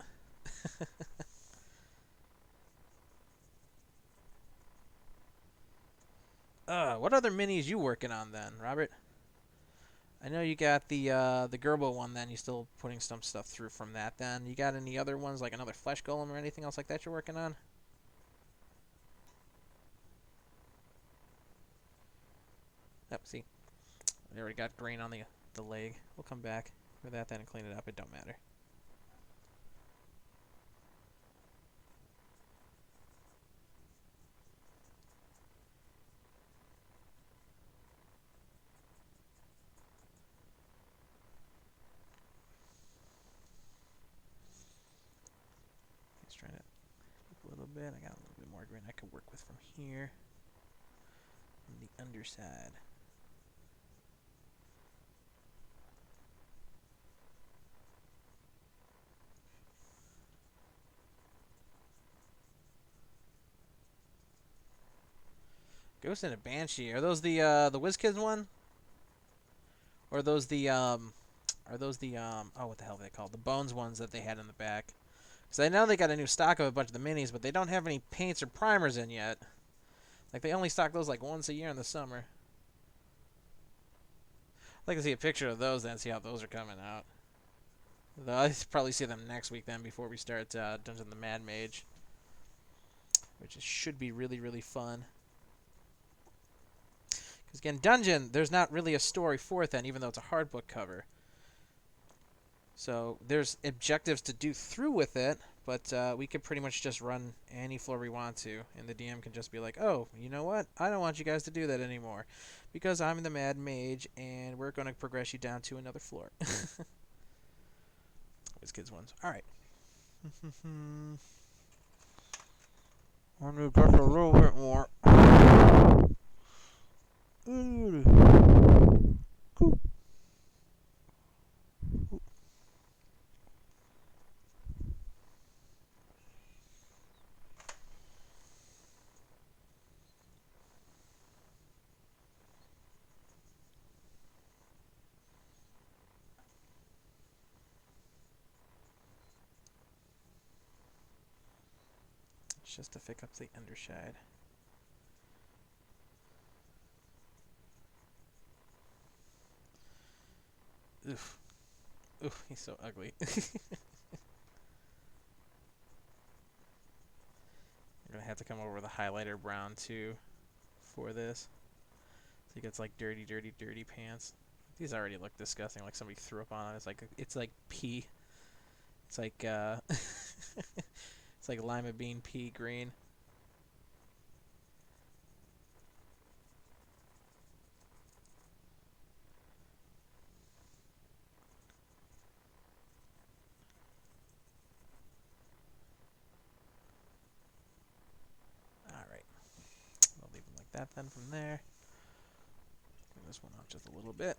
What other minis you working on then, Robert? I know you got the Gerbo one then. You still putting some stuff through from that then. You got any other ones like another Flesh Golem or anything else like that you're working on? Oh, see. I already got grain on the leg. We'll come back for that then and clean it up. It don't matter. Just trying to keep a little bit. I got a little bit more grain I could work with from here. On the underside. Ghost and a Banshee. Are those the WizKids one? Or are those the oh, what the hell are they called? The Bones ones that they had in the back. Because I know they got a new stock of a bunch of the minis, but they don't have any paints or primers in yet. Like they only stock those like once a year in the summer. like to see a picture of those, then see how those are coming out. Though I'll probably see them next week then before we start Dungeon of the Mad Mage, which should be really, really fun. Because again, Dungeon, there's not really a story for it then, even though it's a hard book cover. So there's objectives to do through with it, but we could pretty much just run any floor we want to, and the DM can just be like, oh, you know what? I don't want you guys to do that anymore, because I'm the Mad Mage, and we're going to progress you down to another floor. WizKids ones. All right. I'll do just a little bit more. It's just to pick up the underside. Oof. Oof, he's so ugly. You're going to have to come over with a highlighter brown too for this. So he gets like dirty, dirty, dirty pants. These already look disgusting, like somebody threw up on it. It's like pea. It's like it's like lima bean pea green. Alright. I'll leave them like that then from there. Bring this one up just a little bit.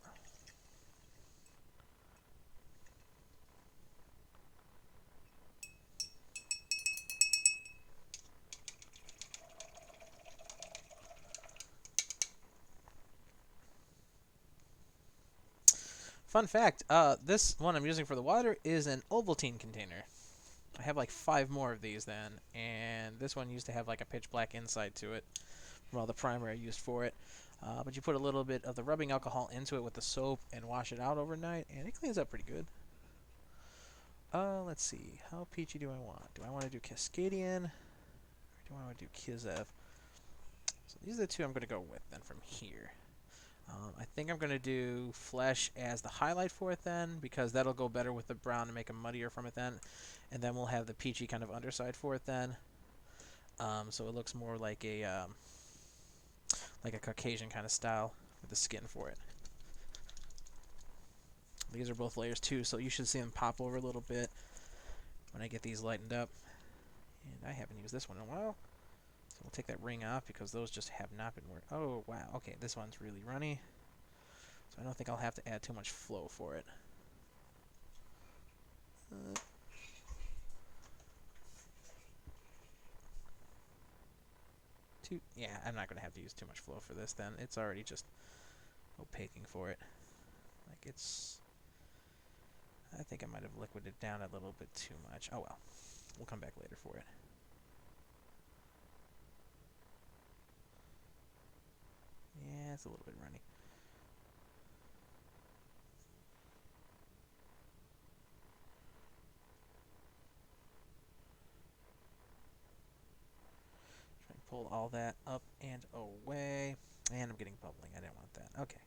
Fun fact, this one I'm using for the water is an Ovaltine container. I have like 5 more of these then, and this one used to have like a pitch black inside to it from all the primer I used for it. But you put a little bit of the rubbing alcohol into it with the soap and wash it out overnight, and it cleans up pretty good. Let's see. How peachy do I want? Do I want to do Cascadian? Or do I want to do Kizev? So these are the two I'm going to go with then from here. I think I'm going to do Flesh as the highlight for it then, because that'll go better with the brown and make a muddier from it then. And then we'll have the peachy kind of underside for it then. So it looks more like a Caucasian kind of style with the skin for it. These are both layers too, so you should see them pop over a little bit when I get these lightened up. And I haven't used this one in a while. So we'll take that ring off because those just have not been working. Oh, wow. Okay, this one's really runny. So I don't think I'll have to add too much flow for it. Yeah, I'm not going to have to use too much flow for this then. It's already just opaquing for it. Like it's... I think I might have liquided it down a little bit too much. Oh well. We'll come back later for it. Yeah, it's a little bit runny. Try and pull all that up and away. And I'm getting bubbling. I didn't want that. Okay.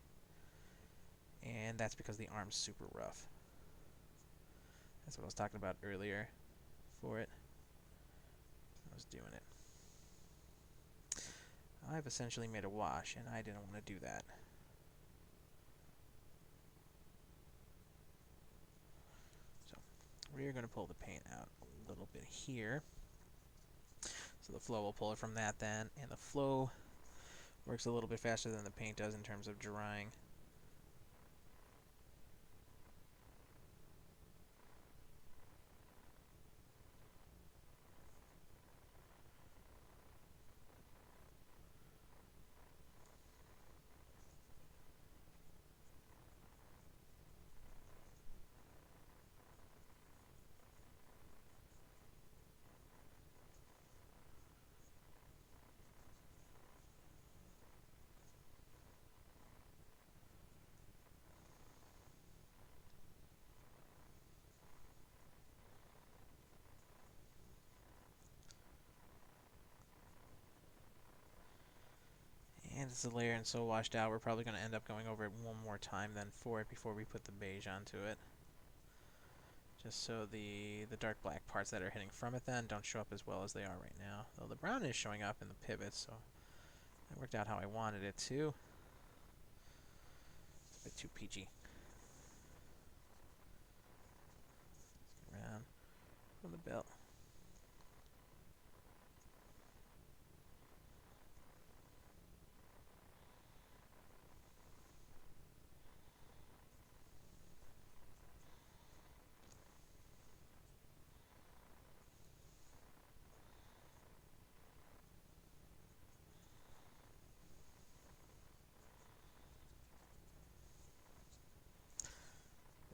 And that's because the arm's super rough. That's what I was talking about earlier for it. I was doing it. I've essentially made a wash, and I didn't want to do that. So we're going to pull the paint out a little bit here. So the flow will pull it from that then, and the flow works a little bit faster than the paint does in terms of drying. It's the layer and so washed out, we're probably going to end up going over it one more time then for it before we put the beige onto it. Just so the dark black parts that are hitting from it then don't show up as well as they are right now. Though the brown is showing up in the pivots, so that worked out how I wanted it to. It's a bit too peachy. Around from the belt.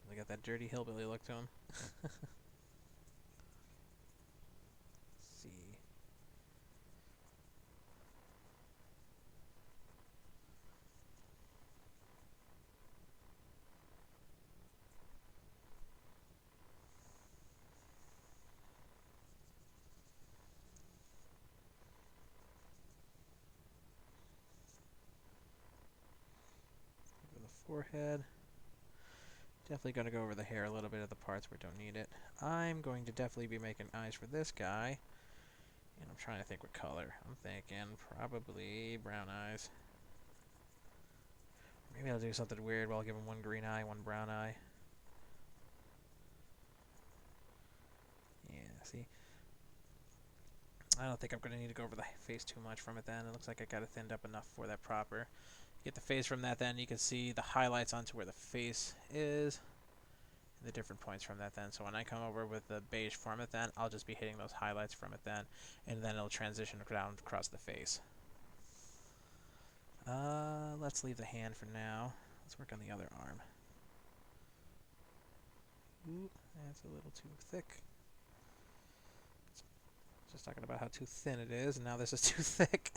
They got that dirty hillbilly look to him. See. Over the forehead. Definitely going to go over the hair a little bit of the parts where don't need it. I'm going to definitely be making eyes for this guy. And I'm trying to think what color. I'm thinking probably brown eyes. Maybe I'll do something weird where I'll give him one green eye, one brown eye. Yeah, see? I don't think I'm going to need to go over the face too much from it then. It looks like I got it thinned up enough for that proper. Get the face from that then, you can see the highlights onto where the face is. The different points from that then. So when I come over with the beige from it then, I'll just be hitting those highlights from it then. And then it'll transition down across the face. Let's leave the hand for now. Let's work on the other arm. Ooh, that's a little too thick. Just talking about how too thin it is, and now this is too thick.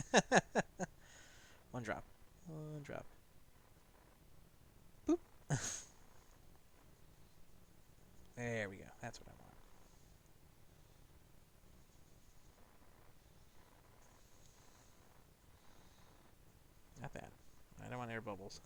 One drop. One drop. Boop. There we go. That's what I want. Not bad. I don't want air bubbles.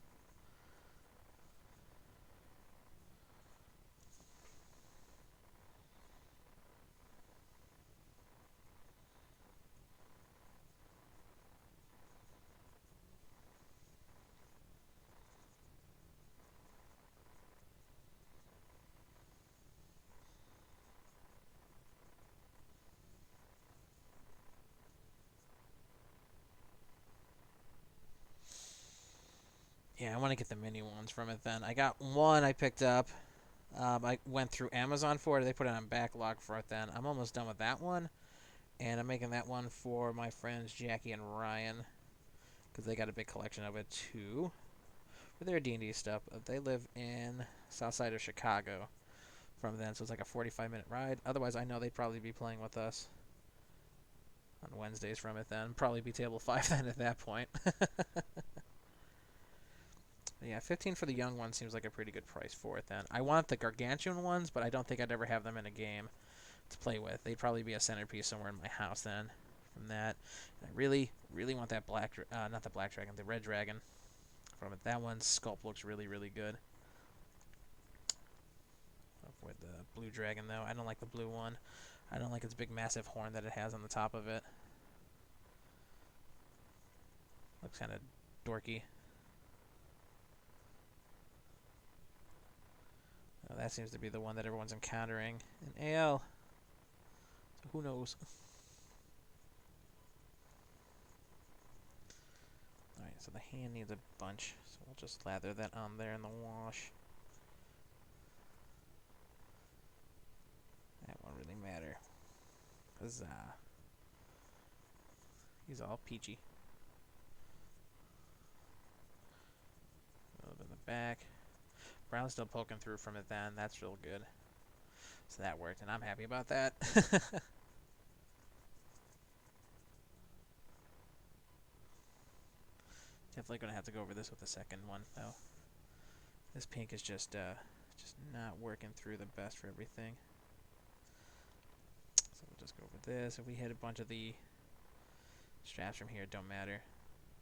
Yeah, I want to get the mini ones from it then. I got one I picked up. I went through Amazon for it. They put it on backlog for it then. I'm almost done with that one. And I'm making that one for my friends Jackie and Ryan. Because they got a big collection of it too. For their D&D stuff. They live in south side of Chicago from then. So it's like a 45-minute ride. Otherwise, I know they'd probably be playing with us on Wednesdays from it then. Probably be table 5 then at that point. Yeah, 15 for the young one seems like a pretty good price for it then. I want the gargantuan ones, but I don't think I'd ever have them in a game to play with. They'd probably be a centerpiece somewhere in my house then from that. And I really, really want that not the black dragon, the red dragon from it. That one's sculpt looks really, really good. With the blue dragon though, I don't like the blue one. I don't like its big massive horn that it has on the top of it. Looks kind of dorky. Oh, that seems to be the one that everyone's encountering in AL. So who knows? Alright, so the hand needs a bunch. So we'll just lather that on there in the wash. That won't really matter. Huzzah. He's all peachy. A little bit in the back. Brown's still poking through from it then. That's real good. So that worked, and I'm happy about that. Definitely going to have to go over this with the second one, though. This pink is just not working through the best for everything. So we'll just go over this. If we hit a bunch of the straps from here, it don't matter.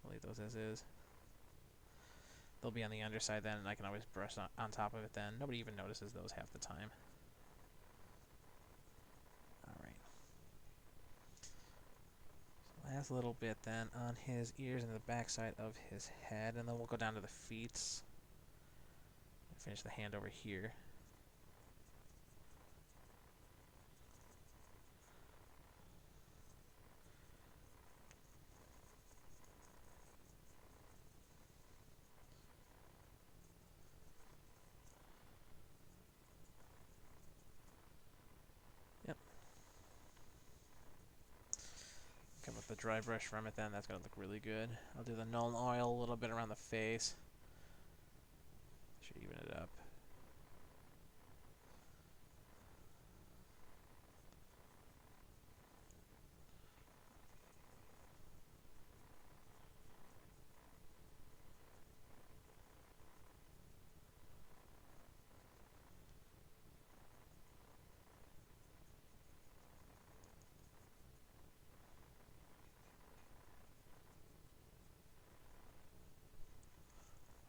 I'll leave those as is. They'll be on the underside then, and I can always brush on top of it then. Nobody even notices those half the time. Alright. So last little bit then on his ears and the backside of his head, and then we'll go down to the feet. Finish the hand over here. Yep. Come with the dry brush from it then. That's going to look really good. I'll do the Nuln Oil a little bit around the face. Should even it up.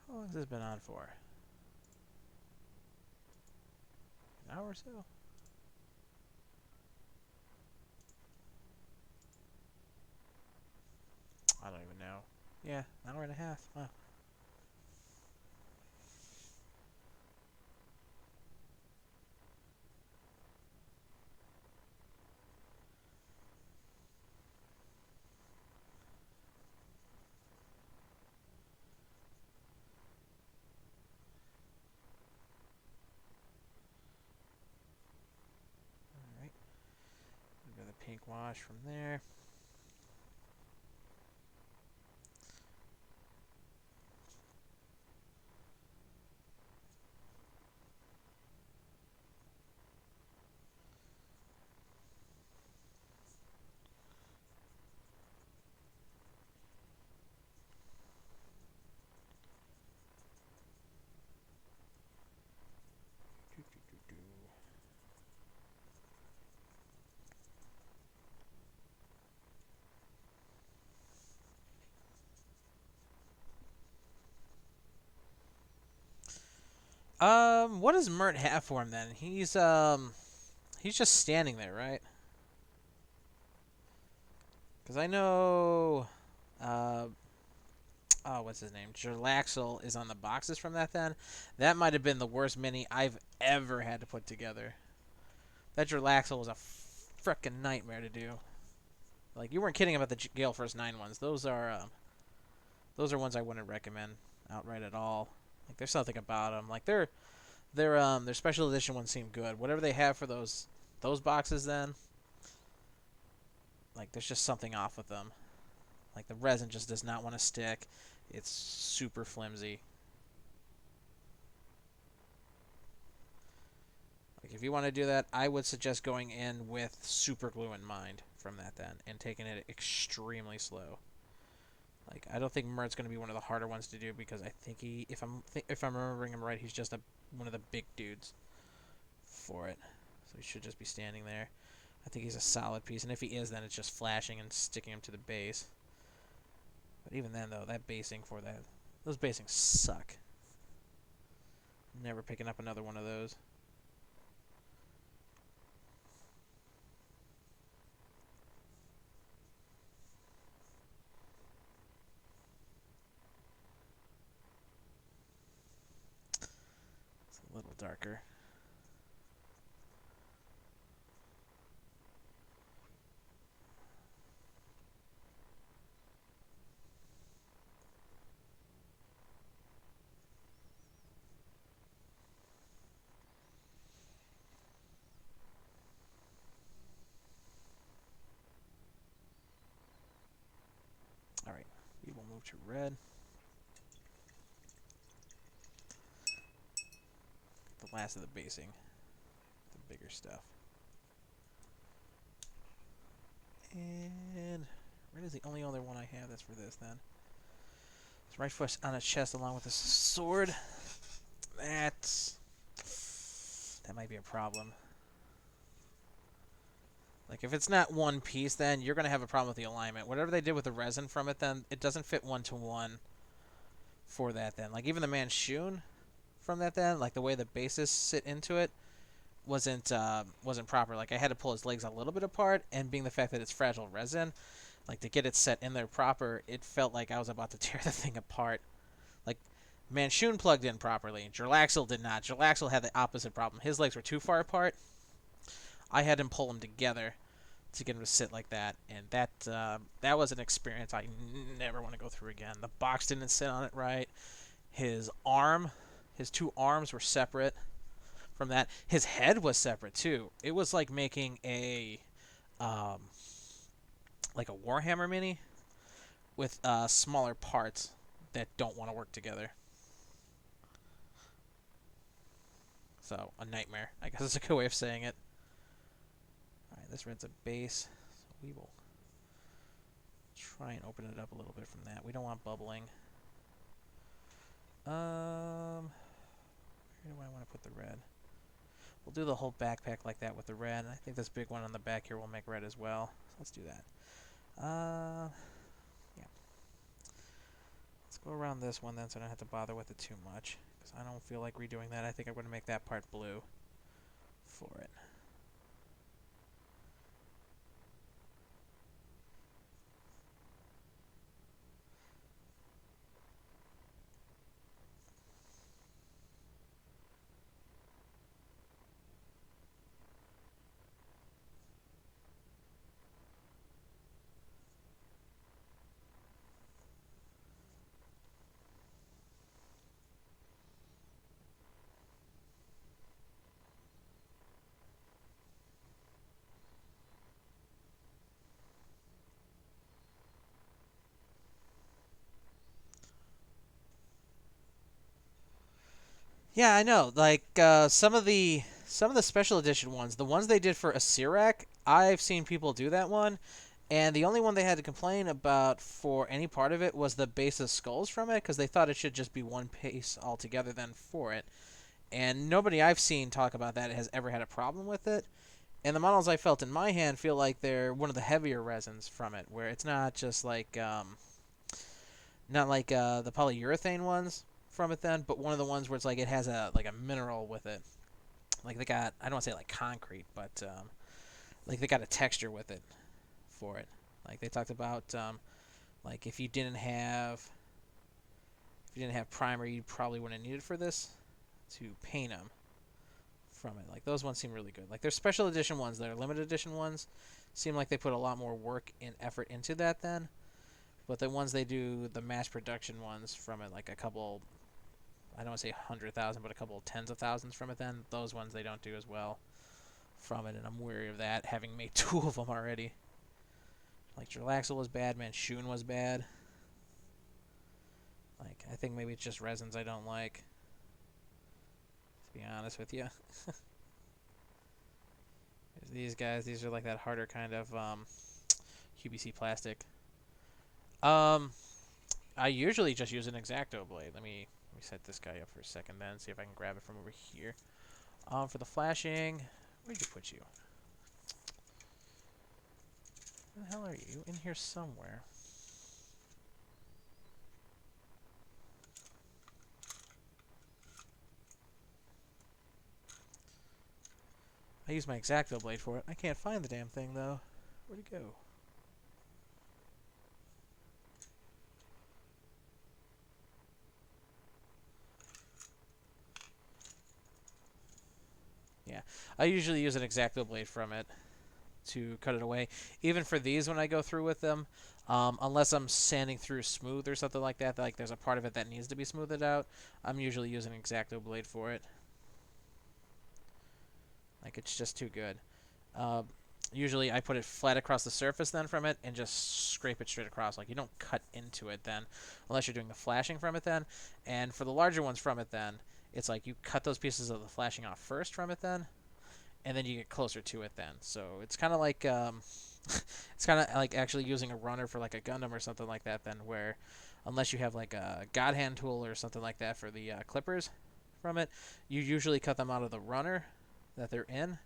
How long has this been on for? An hour or so? I don't even know. Yeah, an hour and a half. Wow. Alright. A bit of the pink wash from there. What does Mert have for him then? He's just standing there, right? Because I know, uh, oh, what's his name? Jarlaxle is on the boxes from that then. That might have been the worst mini I've ever had to put together. That Jarlaxle was a frickin' nightmare to do. Like, you weren't kidding about the Gale Force 9 ones. Those are ones I wouldn't recommend outright at all. Like, there's something about them. Like, their special edition ones seem good. Whatever they have for those boxes then, like, there's just something off with them. Like, the resin just does not want to stick. It's super flimsy. Like, if you want to do that, I would suggest going in with super glue in mind from that then, and taking it extremely slow. Like, I don't think Mert's going to be one of the harder ones to do because I think if I'm remembering him right, he's just one of the big dudes for it. So he should just be standing there. I think he's a solid piece, and if he is, then it's just flashing and sticking him to the base. But even then, though, that basing for that, those basings suck. Never picking up another one of those. It's a little darker. Alright, we will move to red. The last of the basing. The bigger stuff. And red is the only other one I have that's for this then. His right foot on his chest along with his sword. That might be a problem. Like if it's not one piece, then you're gonna have a problem with the alignment. Whatever they did with the resin from it, then it doesn't fit 1-to-1 for that. Then like even the Manchun from that, then like the way the bases sit into it wasn't proper. Like I had to pull his legs a little bit apart, and being the fact that it's fragile resin, like to get it set in there proper, it felt like I was about to tear the thing apart. Like Manchun plugged in properly. Jarlaxle did not. Jarlaxle had the opposite problem. His legs were too far apart. I had him pull them together to get him to sit like that, and that was an experience I never want to go through again. The box didn't sit on it right. His arm, his two arms were separate from that. His head was separate too. It was um, like a Warhammer mini with smaller parts that don't want to work together. So a nightmare, I guess is a good way of saying it. All right, this red's a base, so we will try and open it up a little bit from that. We don't want bubbling. Where do I want to put the red? We'll do the whole backpack like that with the red. I think this big one on the back here will make red as well. So let's do that. Yeah. Let's go around this one then so I don't have to bother with it too much. Because I don't feel like redoing that. I think I'm going to make that part blue for it. Yeah, I know. Like some of the special edition ones, the ones they did for Asirak, I've seen people do that one, and the only one they had to complain about for any part of it was the base of skulls from it, because they thought it should just be one piece altogether then for it. And nobody I've seen talk about that has ever had a problem with it. And the models I felt in my hand feel like they're one of the heavier resins from it, where it's not just like not like the polyurethane ones from it then, but one of the ones where it's like it has a mineral with it. Like they got, I don't want to say like concrete, but like they got a texture with it for it. Like they talked about like if you didn't have primer, you probably wouldn't need it for this to paint them from it. Like those ones seem really good. Like their special edition ones, their limited edition ones, seem like they put a lot more work and effort into that then. But the ones they do, the mass production ones from it, like a couple, I don't want to say 100,000, but a couple tens of thousands from it then, those ones they don't do as well from it, and I'm wary of that, having made two of them already. Like Jarlaxle was bad, Manchun was bad. Like, I think maybe it's just resins I don't like, to be honest with you. These guys, these are like that harder kind of QBC plastic. Um, I usually just use an X-Acto blade. Let me set this guy up for a second then, see if I can grab it from over here. For the flashing, where'd you put you? Where the hell are you? In here somewhere. I use my X-Acto blade for it. I can't find the damn thing though. Where'd it go? Yeah, I usually use an X-Acto blade from it to cut it away. Even for these, when I go through with them, unless I'm sanding through smooth or something like that, like there's a part of it that needs to be smoothed out, I'm usually using an X-Acto blade for it. Like it's just too good. Uh, Usually I put it flat across the surface then from it and just scrape it straight across. Like you don't cut into it then, unless you're doing the flashing from it then. And for the larger ones from it then, it's like you cut those pieces of the flashing off first from it then, and then you get closer to it then. So it's kind of like it's kind of like actually using a runner for like a Gundam or something like that then, where unless you have like a God Hand tool or something like that for the clippers from it, you usually cut them out of the runner that they're in,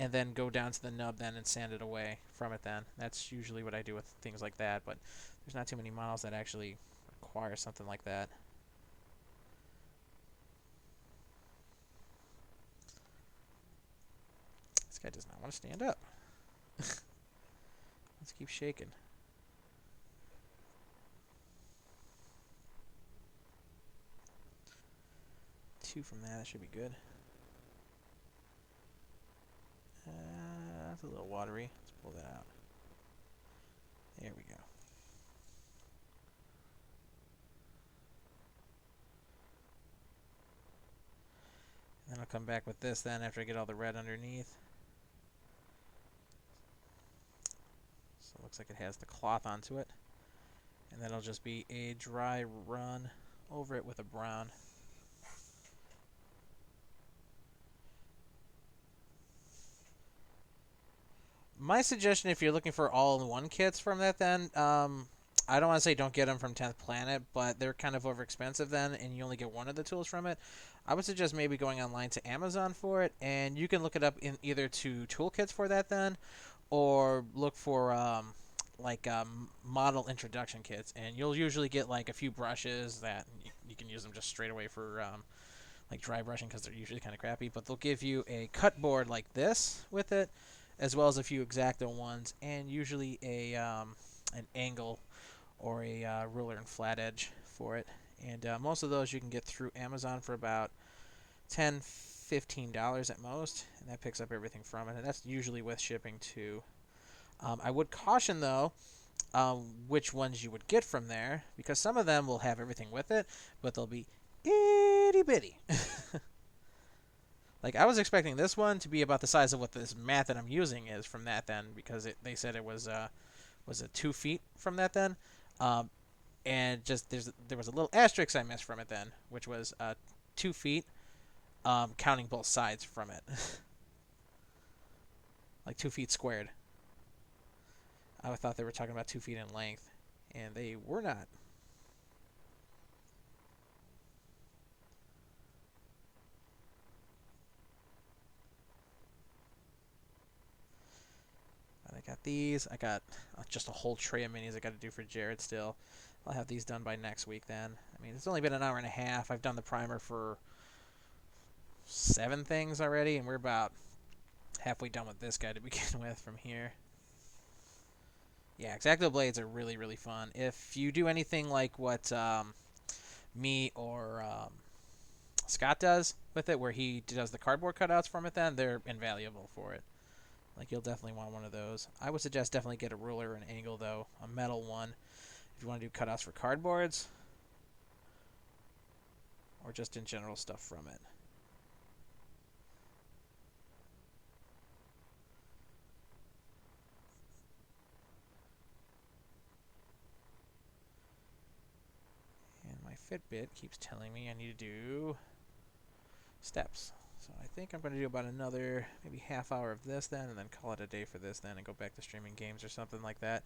and then go down to the nub then and sand it away from it then. That's usually what I do with things like that, but there's not too many models that actually require something like that. This guy does not want to stand up. Let's keep shaking. 2 from that should be good. That's a little watery. Let's pull that out. There we go. And then I'll come back with this then after I get all the red underneath. So it looks like it has the cloth onto it. And then it'll just be a dry run over it with a brown. My suggestion, if you're looking for all-in-one kits from that, then I don't want to say don't get them from 10th Planet, but they're kind of overexpensive then, and you only get one of the tools from it. I would suggest maybe going online to Amazon for it, and you can look it up in either to toolkits for that then, or look for model introduction kits, and you'll usually get like a few brushes that you can use them just straight away for like dry brushing because they're usually kind of crappy, but they'll give you a cut board like this with it, as well as a few X-Acto ones, and usually a an angle or a ruler and flat edge for it. And most of those you can get through Amazon for about $10-15 at most, and that picks up everything from it, and that's usually with shipping too. I would caution though which ones you would get from there, because some of them will have everything with it, but they'll be itty bitty. Like, I was expecting this one to be about the size of what this mat that I'm using is from that then, because they said it was it 2 feet from that then, and just there was a little asterisk I missed from it then, which was 2 feet, counting both sides from it, like 2 feet squared. I thought they were talking about 2 feet in length, and they were not. I got these. I got just a whole tray of minis I got to do for Jared still. I'll have these done by next week then. I mean, it's only been an hour and a half. I've done the primer for 7 things already, and we're about halfway done with this guy to begin with from here. Yeah, X-Acto blades are really, really fun. If you do anything like what me or Scott does with it, where he does the cardboard cutouts from it, then they're invaluable for it. Like, you'll definitely want one of those. I would suggest definitely get a ruler and angle, though, a metal one, if you want to do cutouts for cardboards, or just in general stuff from it. And my Fitbit keeps telling me I need to do steps. So I think I'm going to do about another maybe half hour of this then, and then call it a day for this then, and go back to streaming games or something like that.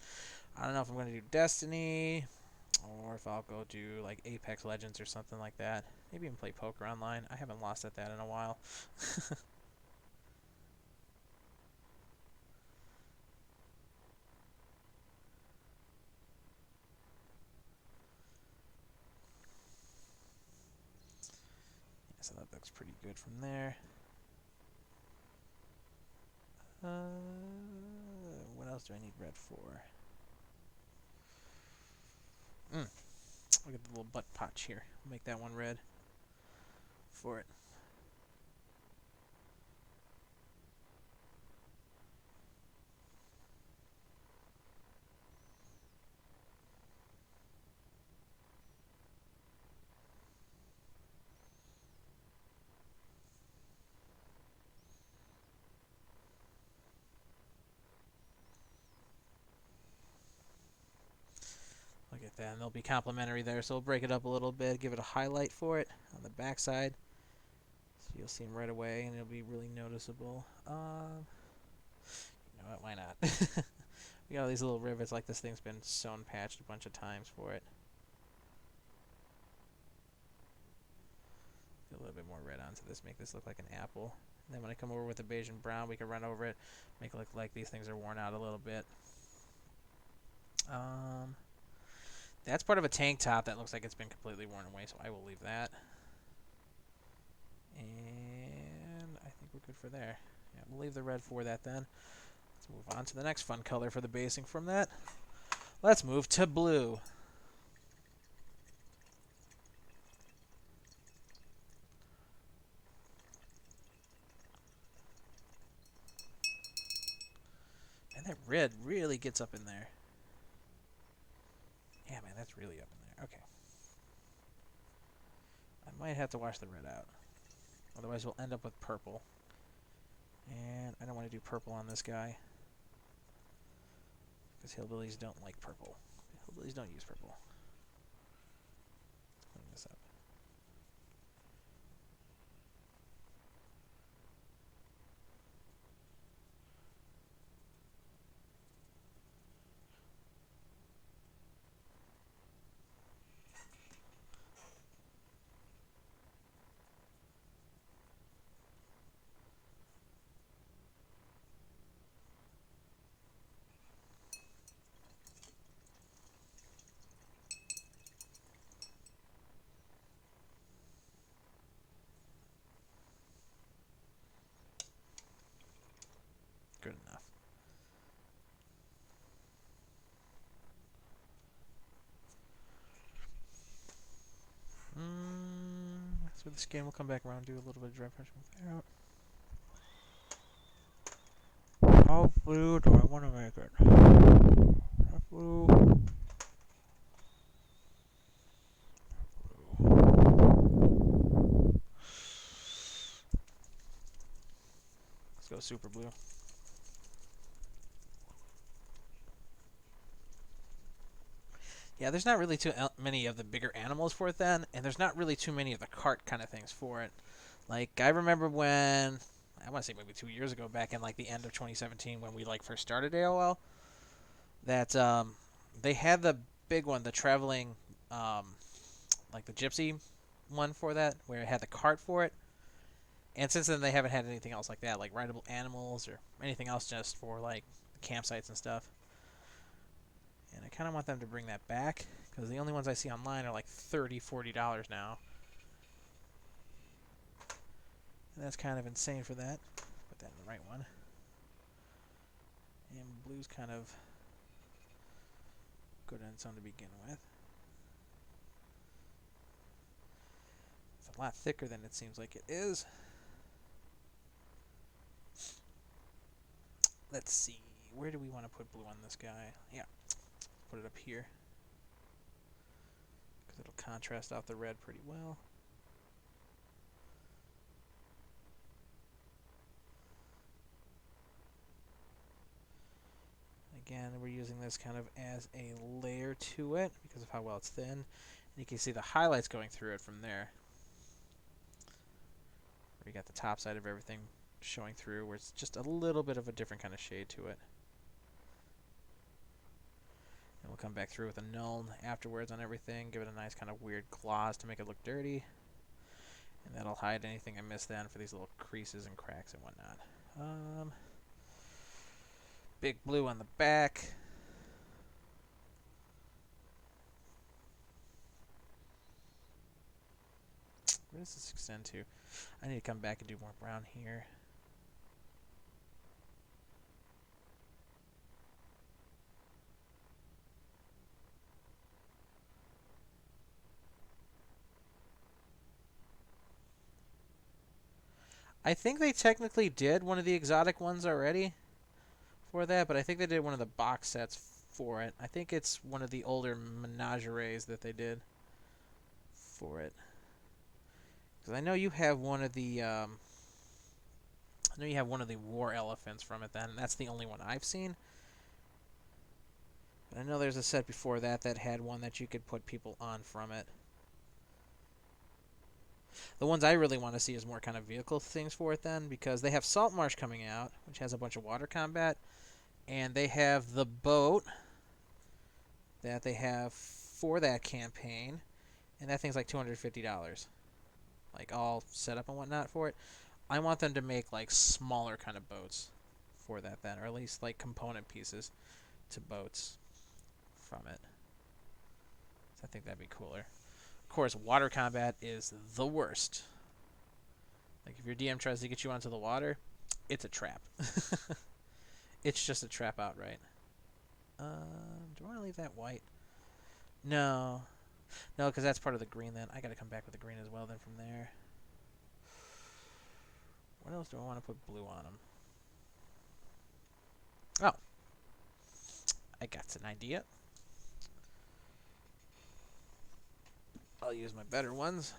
I don't know if I'm going to do Destiny, or if I'll go do like Apex Legends or something like that. Maybe even play poker online. I haven't lost at that in a while. So that looks pretty good from there. What else do I need red for? Look at the little butt patch here. I'll make that one red for it. Look at that, and they'll be complementary there, so we'll break it up a little bit, give it a highlight for it on the back side, so you'll see them right away, and it'll be really noticeable. You know what, why not? We got all these little rivets, like this thing's been sewn patched a bunch of times for it. Get a little bit more red onto this, make this look like an apple. And then when I come over with the beige and brown, we can run over it, make it look like these things are worn out a little bit. That's part of a tank top that looks like it's been completely worn away, so I will leave that. And I think we're good for there. Yeah, we'll leave the red for that then. Let's move on to the next fun color for the basing from that. Let's move to blue. And that red really gets up in there. Yeah, man, that's really up in there. Okay. I might have to wash the red out. Otherwise, we'll end up with purple. And I don't want to do purple on this guy. Because hillbillies don't like purple. Hillbillies don't use purple. Let's clean this up. Good enough. So the skin will come back around, do a little bit of dry brushing with that out. How blue do I want to make it? That blue. Let's go super blue. Yeah, there's not really too many of the bigger animals for it then, and there's not really too many of the cart kind of things for it. Like, I remember when, I want to say maybe 2 years ago, back in like the end of 2017 when we like first started AOL, that they had the big one, the traveling, like the gypsy one for that, where it had the cart for it. And since then, they haven't had anything else like that, like rideable animals or anything else just for like campsites and stuff. And I kind of want them to bring that back because the only ones I see online are like $30, $40 now. And that's kind of insane for that. Put that in the right one. And blue's kind of good on its own to begin with. It's a lot thicker than it seems like it is. Let's see. Where do we want to put blue on this guy? Yeah. Put it up here. Because it'll contrast out the red pretty well. Again, we're using this kind of as a layer to it because of how well it's thin. And you can see the highlights going through it from there. Where you got the top side of everything showing through, where it's just a little bit of a different kind of shade to it. And we'll come back through with a null afterwards on everything, give it a nice kind of weird gloss to make it look dirty. And that'll hide anything I missed then for these little creases and cracks and whatnot. Big blue on the back. Where does this extend to? I need to come back and do more brown here. I think they technically did one of the exotic ones already for that, but I think they did one of the box sets for it. I think it's one of the older menageries that they did for it. Because I know you have one of the war elephants from it then, and that's the only one I've seen. But I know there's a set before that that had one that you could put people on from it. The ones I really want to see is more kind of vehicle things for it then, because they have Saltmarsh coming out, which has a bunch of water combat, and they have the boat that they have for that campaign, and that thing's like $250, like all set up and whatnot for it. I want them to make like smaller kind of boats for that then, or at least like component pieces to boats from it. So I think that'd be cooler. Of course, water combat is the worst. Like if your DM tries to get you onto the water, it's a trap. It's just a trap outright. Do I want to leave that white? No. No, because that's part of the green then. I got to come back with the green as well then from there. What else do I want to put blue on them? Oh. I got an idea. I'll use my better ones.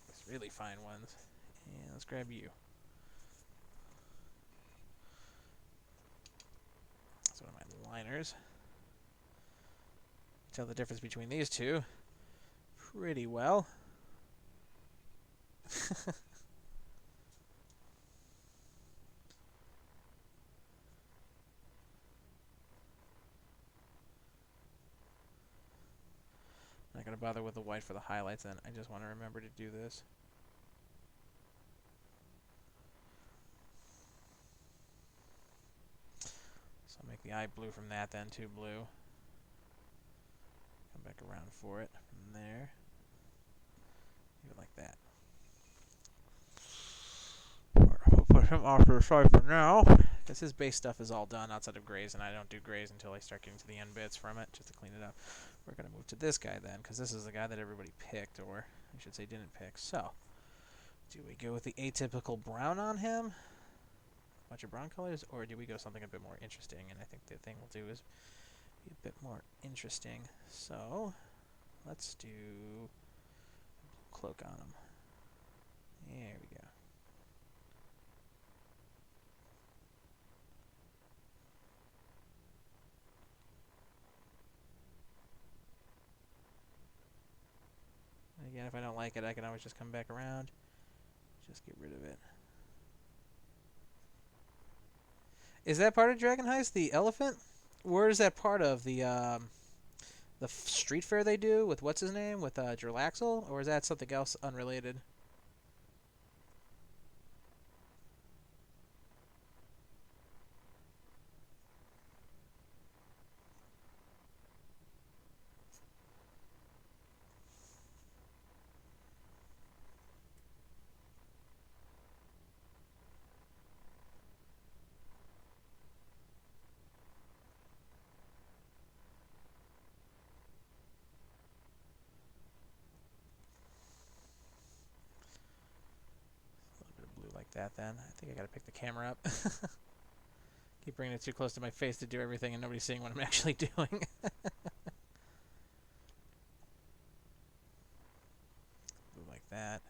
These really fine ones. And let's grab you. That's one of my liners. Tell the difference between these two pretty well. I'm not going to bother with the white for the highlights then. I just want to remember to do this. So I'll make the eye blue from that then, too blue. Come back around for it from there. Leave it like that. We'll put him off to the side for now. Because his base stuff is all done outside of Grays, and I don't do Grays until I start getting to the end bits from it, just to clean it up. We're going to move to this guy then, because this is the guy that everybody picked, or I should say didn't pick. So, do we go with the atypical brown on him? A bunch of brown colors, or do we go something a bit more interesting? And I think the thing we'll do is be a bit more interesting. So, let's do cloak on him. There we go. Again, if I don't like it, I can always just come back around. Just get rid of it. Is that part of Dragon Heist, the elephant? Where is that part of the street fair they do with what's his name, with Jarlaxle, or is that something else unrelated? A little bit of blue like that then. I think I gotta pick the camera up. Keep bringing it too close to my face to do everything and nobody's seeing what I'm actually doing. Blue like that.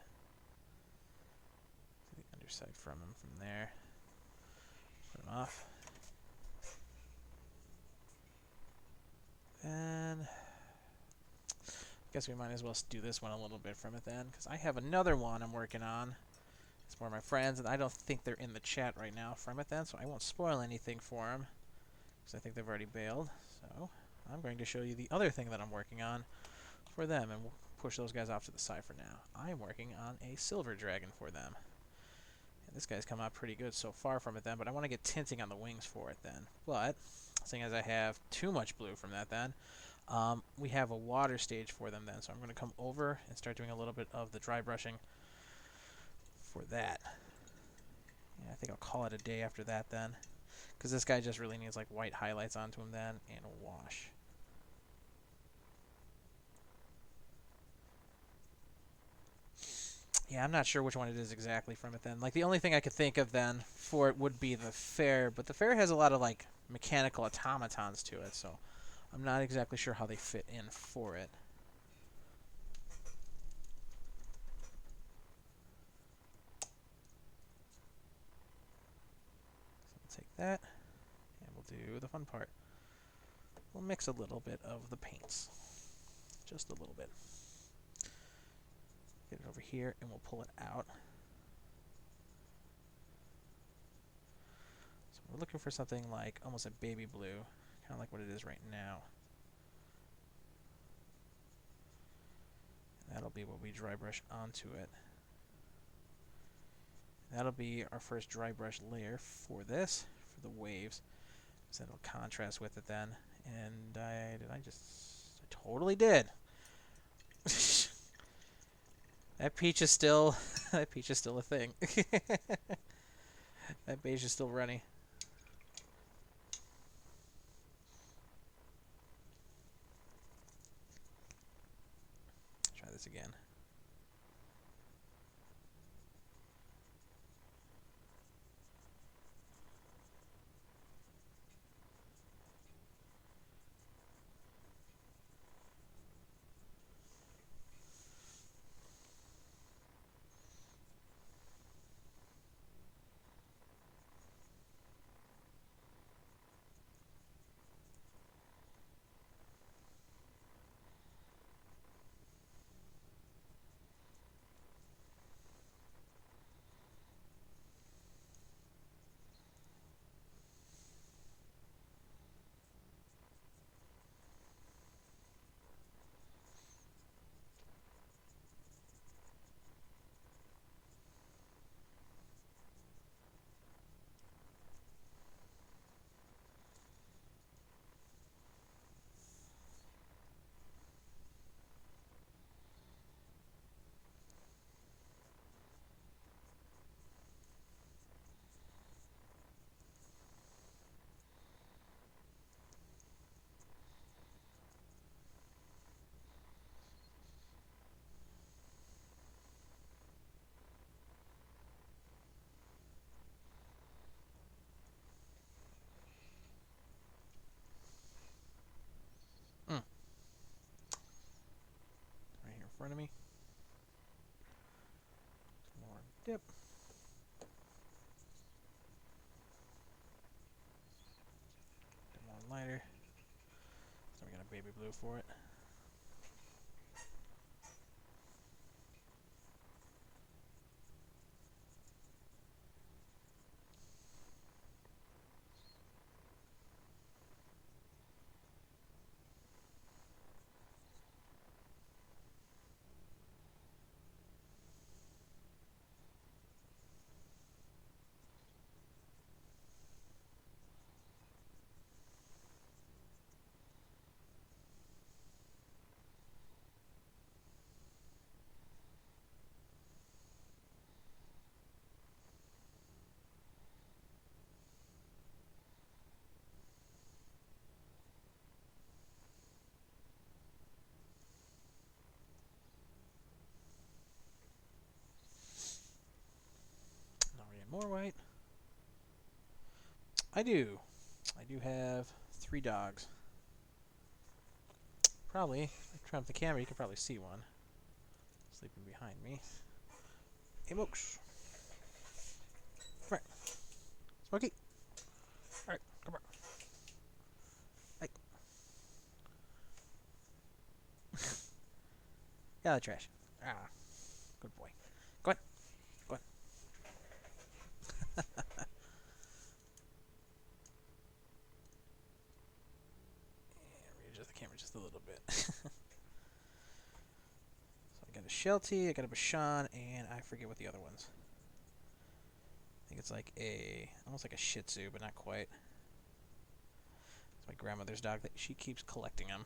Do the underside from him from there. Put him off. And I guess we might as well do this one a little bit from it then, because I have another one I'm working on. It's more my friends, and I don't think they're in the chat right now from it then, so I won't spoil anything for them, because I think they've already bailed. So I'm going to show you the other thing that I'm working on for them, and we'll push those guys off to the side for now. I'm working on a silver dragon for them. And this guy's come out pretty good so far from it then, but I want to get tinting on the wings for it then. But, seeing as I have too much blue from that then, we have a water stage for them then, so I'm going to come over and start doing a little bit of the dry brushing for that. Yeah, I think I'll call it a day after that then, because this guy just really needs like white highlights onto him then and a wash. Yeah, I'm not sure which one it is exactly from it then. Like the only thing I could think of then for it would be the fair, but the fair has a lot of like mechanical automatons to it, so I'm not exactly sure how they fit in for it. So we'll take that, and we'll do the fun part. We'll mix a little bit of the paints. Just a little bit. Get it over here, and we'll pull it out. So we're looking for something like almost a baby blue, kind of like what it is right now. That'll basically what we dry brush onto it. That'll be our first dry brush layer for this, for the waves. So it'll contrast with it then. And I totally did. That peach is still that peach is still a thing. That beige is still runny. Try this again. Right here in front of me. More dip. More lighter. So we got a baby blue for it. Now we're getting more white. I do have 3 dogs. Probably, if I turn up the camera, you can probably see one sleeping behind me. Hey, Mooks. Come here. Smokey. Alright, come here. Hey. Get out of the trash. Ah, good boy. Go on. Go on. And readjust the camera just a little bit. So I got a Sheltie, I got a Bashan, and I forget what the other one's. I think it's like almost like a Shih Tzu, but not quite. It's my grandmother's dog that she keeps collecting them.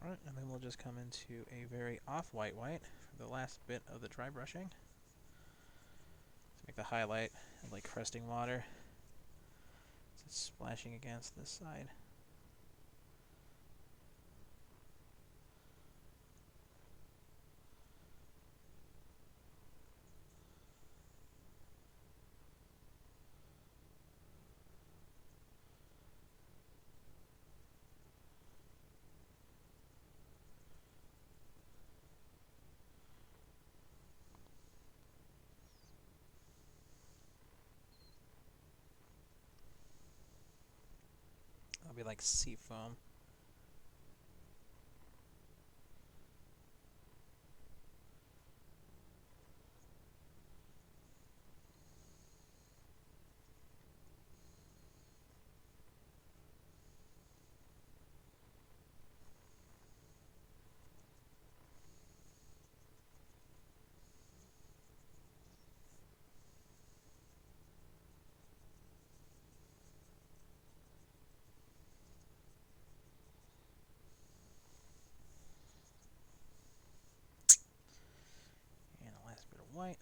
Alright, and then we'll just come into a very off-white white for the last bit of the dry brushing. To make the highlight like cresting water. So it's splashing against this side. be like sea foam. And the last bit of white.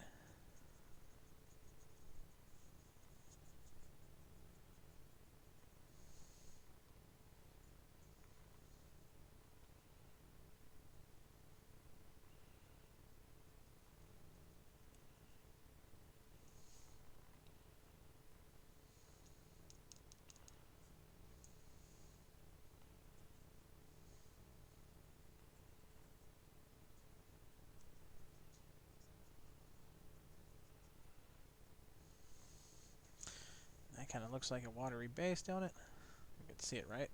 That kind of looks like a watery base, don't it? You can see it, right?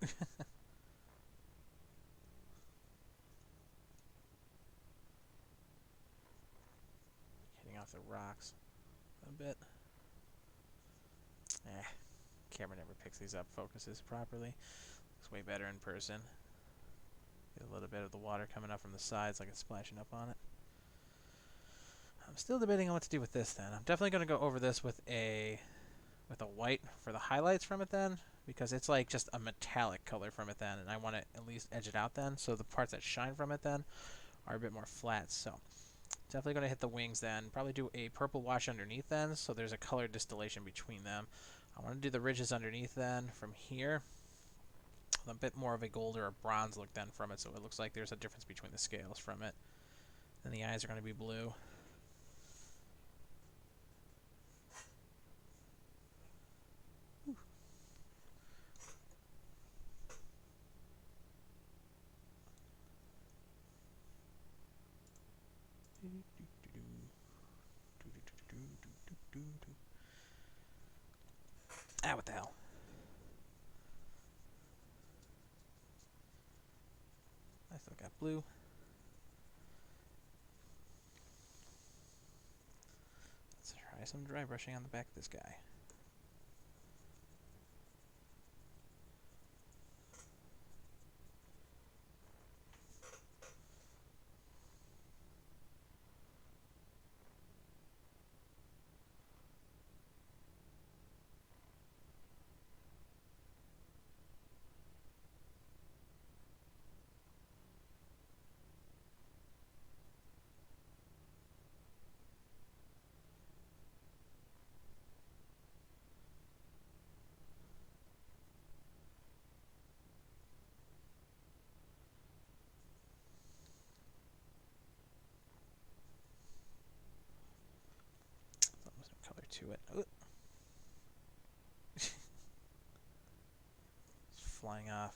Hitting off the rocks a bit. Camera never picks these up, focuses properly. Looks way better in person. Get a little bit of the water coming up from the sides like it's splashing up on it. I'm still debating on what to do with this then. I'm definitely going to go over this with a white for the highlights from it then, because it's like just a metallic color from it then, and I want to at least edge it out then, so the parts that shine from it then are a bit more flat. So definitely going to hit the wings then. Probably do a purple wash underneath then, so there's a color distillation between them. I want to do the ridges underneath then from here. A bit more of a gold or a bronze look then from it, so it looks like there's a difference between the scales from it. And the eyes are going to be blue. Ah, what the hell? I still got blue. Let's try some dry brushing on the back of this guy. Almost no color to it. Ooh. It's flying off.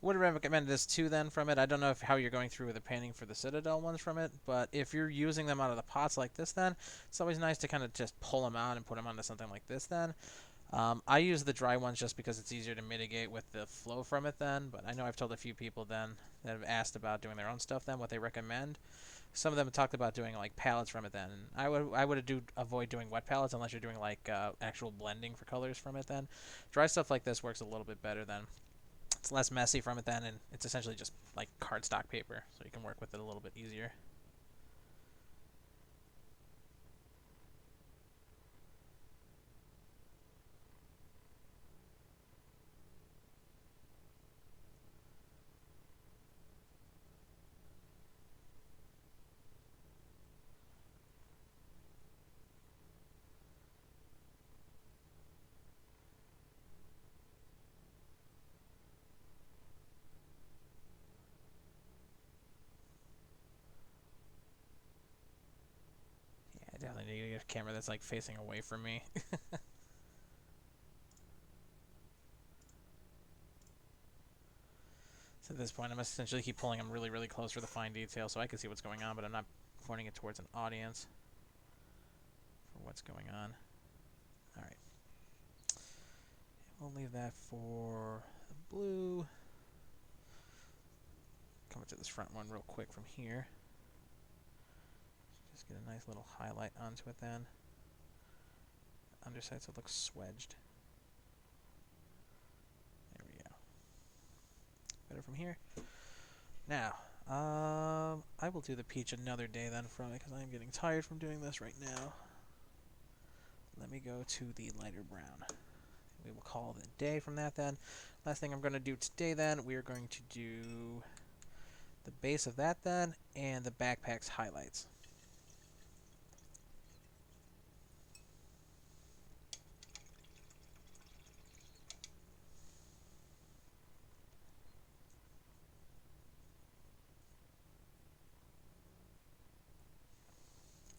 Would recommend this too then from it. I don't know how you're going through with the painting for the Citadel ones from it, but if you're using them out of the pots like this then, it's always nice to kind of just pull them out and put them onto something like this then. I use the dry ones just because it's easier to mitigate with the flow from it then, but I know I've told a few people then that have asked about doing their own stuff then, what they recommend. Some of them have talked about doing like palettes from it then. And I would avoid doing wet palettes unless you're doing like actual blending for colors from it then. Dry stuff like this works a little bit better then. It's less messy from it then, and it's essentially just like cardstock paper, so you can work with it a little bit easier. Yeah, I definitely need to get a camera that's like facing away from me. So at this point, I'm essentially keep pulling them really, really close for the fine detail so I can see what's going on, but I'm not pointing it towards an audience for what's going on. Alright. We'll leave that for the blue. Come to this front one real quick from here. Just get a nice little highlight onto it then. Underside so it looks swedged. There we go. Better from here. Now, I will do the peach another day then from it because I am getting tired from doing this right now. Let me go to the lighter brown. We will call it a day from that then. Last thing I'm going to do today then, we are going to do the base of that then and the backpack's highlights.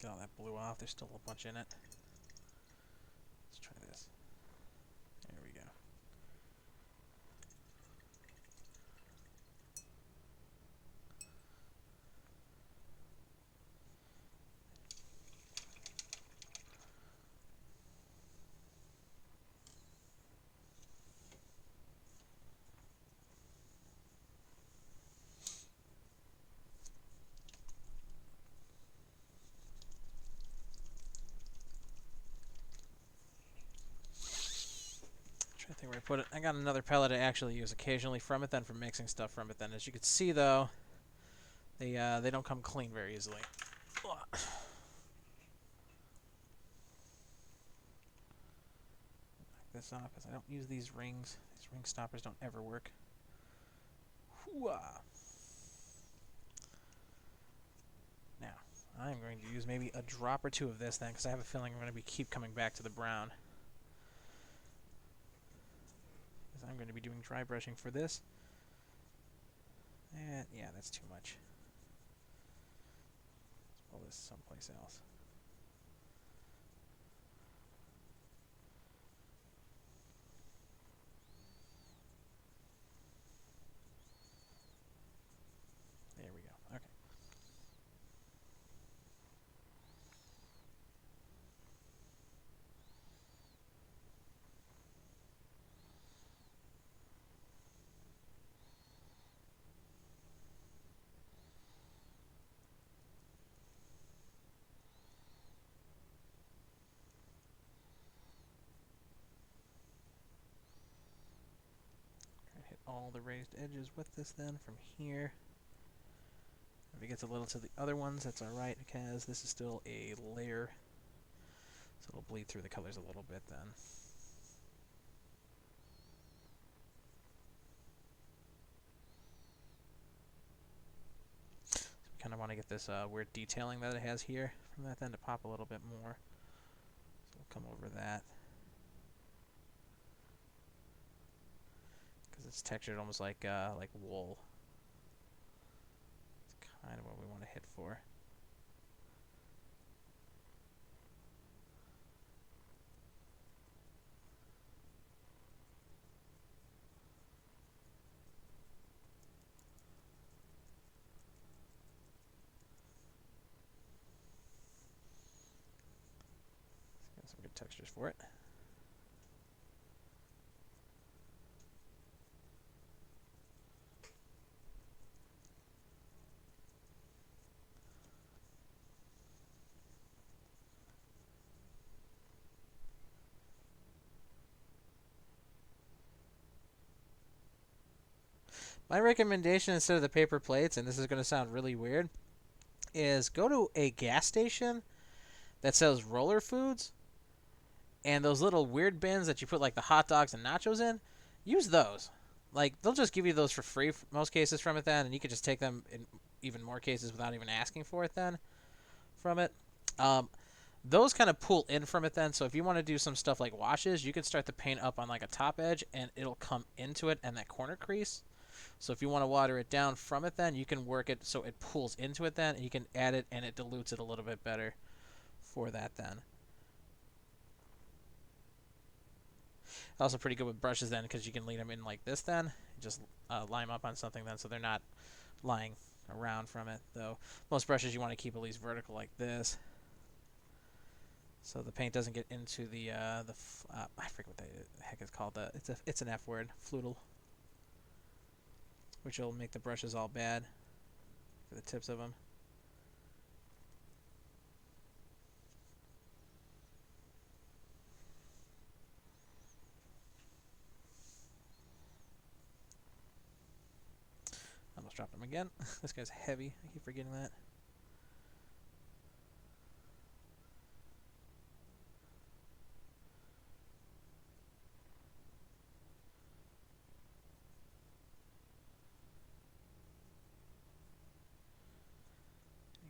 Get all that blue off. There's still a bunch in it. Let's try this. There we go. Trying to think where I put it. I got another palette I actually use occasionally from it then for mixing stuff from it then. As you can see though, they don't come clean very easily. This off because I don't use these rings. These ring stoppers don't ever work. Hooah! Now, I'm going to use maybe a drop or two of this then because I have a feeling I'm going to keep coming back to the brown. Because I'm going to be doing dry brushing for this. And yeah, that's too much. Let's pull this someplace else. There we go. Okay. Try to hit all the raised edges with this then from here. If it gets a little to the other ones, that's alright because this is still a layer. So it'll bleed through the colors a little bit then. So we kind of want to get this weird detailing that it has here from that then to pop a little bit more. So we'll come over that. Because it's textured almost like wool. It's kind of what we want to hit for. Got some good textures for it. My recommendation instead of the paper plates, and this is going to sound really weird, is go to a gas station that sells roller foods and those little weird bins that you put like the hot dogs and nachos in. Use those. Like they'll just give you those for free for most cases from it then, and you could just take them in even more cases without even asking for it then from it. Those kind of pull in from it then, so if you want to do some stuff like washes, you can start the paint up on like a top edge and it'll come into it and that corner crease. So if you want to water it down from it then, you can work it so it pulls into it then, and you can add it and it dilutes it a little bit better for that then. Also pretty good with brushes then because you can lead them in like this then, just line them up on something then so they're not lying around from it. Though most brushes you want to keep at least vertical like this, so the paint doesn't get into the I forget what the heck it's called. It's an F word, fluidal, which will make the brushes all bad for the tips of them. Almost dropped him again. This guy's heavy. I keep forgetting that.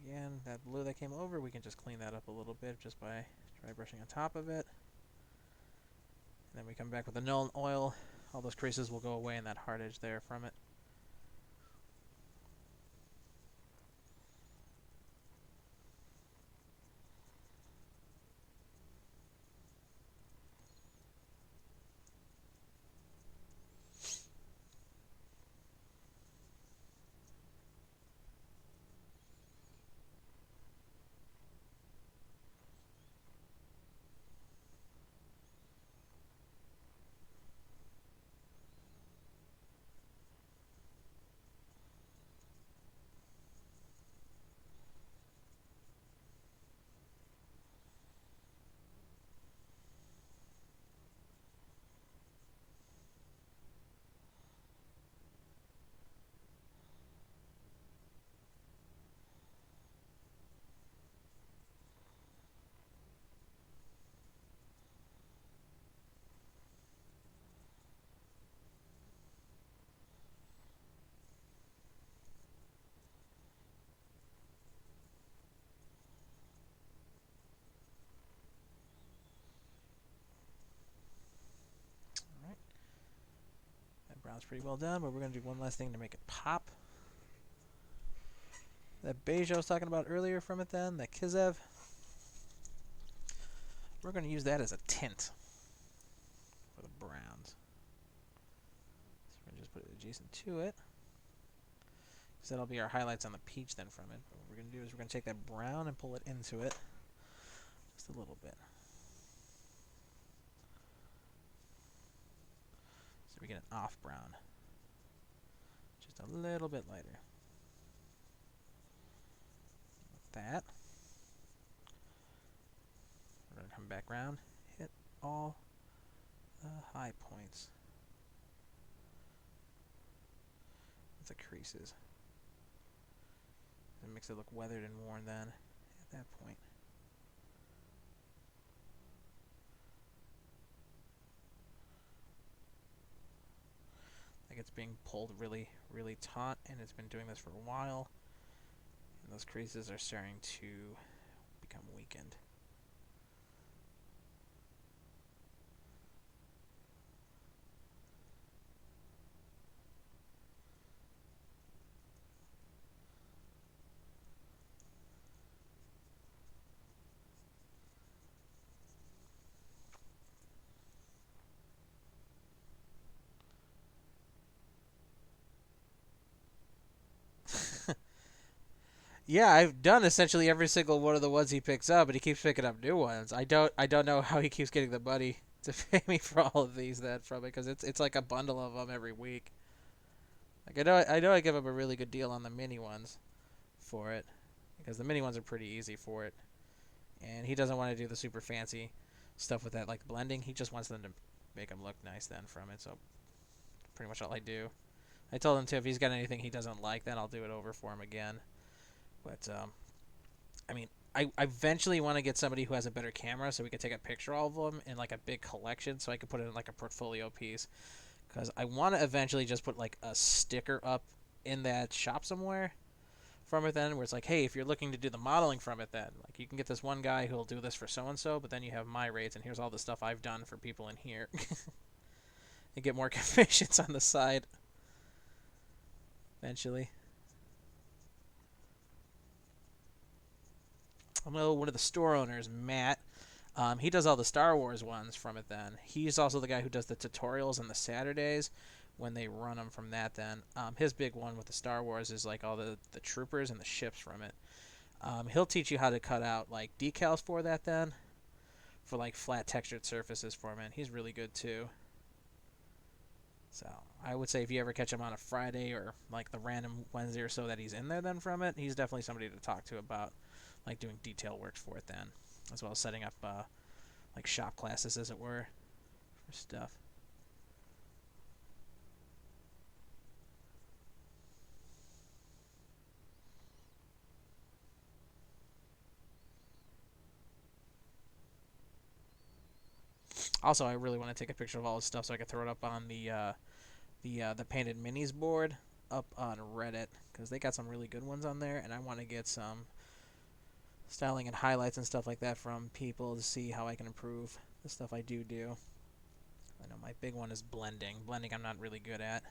Again, that blue that came over, we can just clean that up a little bit just by dry brushing on top of it. And then we come back with the Nuln Oil. All those creases will go away and that hard edge there from it. Alright. That brown's pretty well done, but we're going to do one last thing to make it pop. That beige I was talking about earlier from it then, that Kizev, we're going to use that as a tint for the browns. So we're going to just put it adjacent to it. So that'll be our highlights on the peach then from it. But what we're going to do is we're going to take that brown and pull it into it just a little bit. So we get an off brown. Just a little bit lighter. That. We're going to come back around, hit all the high points with the creases. It makes it look weathered and worn then at that point. Like it's being pulled really, really taut, and it's been doing this for a while. And those creases are starting to become weakened. Yeah, I've done essentially every single one of the ones he picks up, but he keeps picking up new ones. I don't know how he keeps getting the money to pay me for all of these then from it, because it's like a bundle of them every week. Like I know I give him a really good deal on the mini ones for it, because the mini ones are pretty easy for it, and he doesn't want to do the super fancy stuff with that like blending. He just wants them to make them look nice then from it. So pretty much all I do. I told him too, if he's got anything he doesn't like, then I'll do it over for him again. But I mean, I eventually want to get somebody who has a better camera so we can take a picture of all of them in like a big collection, so I can put it in like a portfolio piece. Because I want to eventually just put like a sticker up in that shop somewhere from it then, where it's like, hey, if you're looking to do the modeling from it then, like you can get this one guy who'll do this for so and so, but then you have my rates and here's all the stuff I've done for people in here. And get more commissions on the side eventually. I know one of the store owners, Matt. He does all the Star Wars ones from it then. He's also the guy who does the tutorials on the Saturdays, when they run them from that. Then his big one with the Star Wars is like all the troopers and the ships from it. He'll teach you how to cut out like decals for that then, for like flat textured surfaces for him, and he's really good too. So I would say if you ever catch him on a Friday or like the random Wednesday or so that he's in there then from it, he's definitely somebody to talk to about like doing detail work for it then, as well as setting up like shop classes as it were for stuff. Also, I really want to take a picture of all his stuff so I can throw it up on the painted minis board up on Reddit because they got some really good ones on there, and I want to get some styling and highlights and stuff like that from people to see how I can improve the stuff I do. I know my big one is blending. Blending I'm not really good at.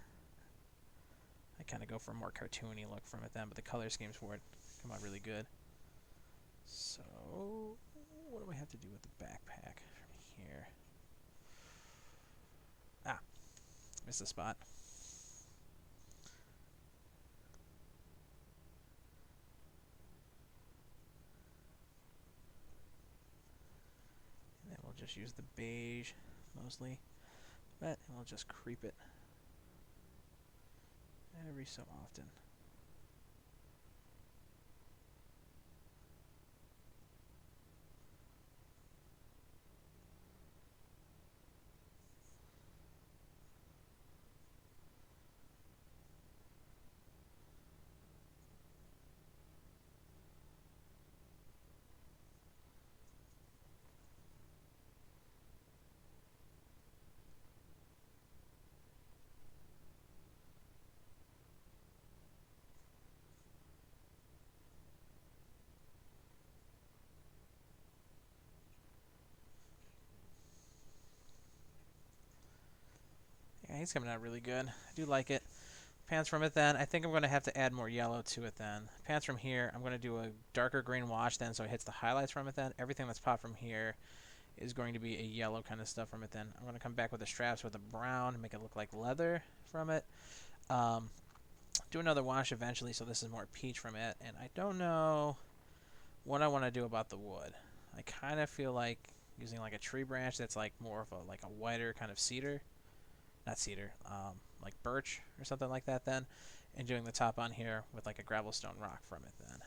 I kind of go for a more cartoony look from it then, but the color schemes for it come out really good. So, what do I have to do with the backpack from here? Ah, missed the spot. And then we'll just use the beige mostly, but we'll just creep it every so often. Yeah, he's coming out really good. I do like it. Pants from it then, I think I'm going to have to add more yellow to it then. Pants from here, I'm going to do a darker green wash then so it hits the highlights from it then. Everything that's popped from here is going to be a yellow kind of stuff from it then. I'm going to come back with the straps with a brown, make it look like leather from it. Do another wash eventually so this is more peach from it. And I don't know what I want to do about the wood. I kind of feel like using like a tree branch that's like more of a like a whiter kind of cedar. Not cedar, like birch or something like that then. And doing the top on here with like a gravelstone rock from it then.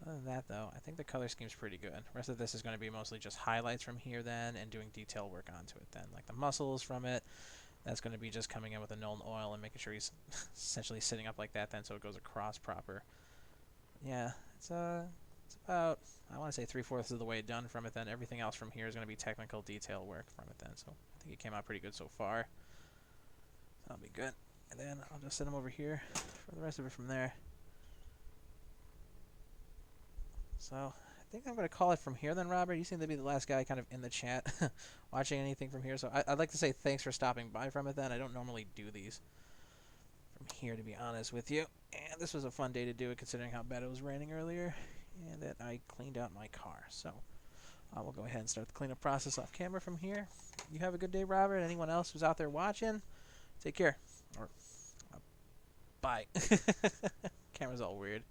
Other than that, though, I think the color scheme's pretty good. The rest of this is going to be mostly just highlights from here then and doing detail work onto it then. Like the muscles from it, that's going to be just coming in with a Nuln Oil and making sure he's essentially sitting up like that then so it goes across proper. Yeah, it's about, I want to say 3/4 of the way done from it then. Everything else from here is going to be technical detail work from it then. So I think it came out pretty good so far. That'll be good. And then I'll just set him over here for the rest of it from there. So I think I'm going to call it from here then, Robert. You seem to be the last guy kind of in the chat watching anything from here. So I'd like to say thanks for stopping by from it then. I don't normally do these from here, to be honest with you. And this was a fun day to do it considering how bad it was raining earlier and that I cleaned out my car. So we'll go ahead and start the cleanup process off camera from here. You have a good day, Robert. Anyone else who's out there watching, take care. Or bye. Camera's all weird.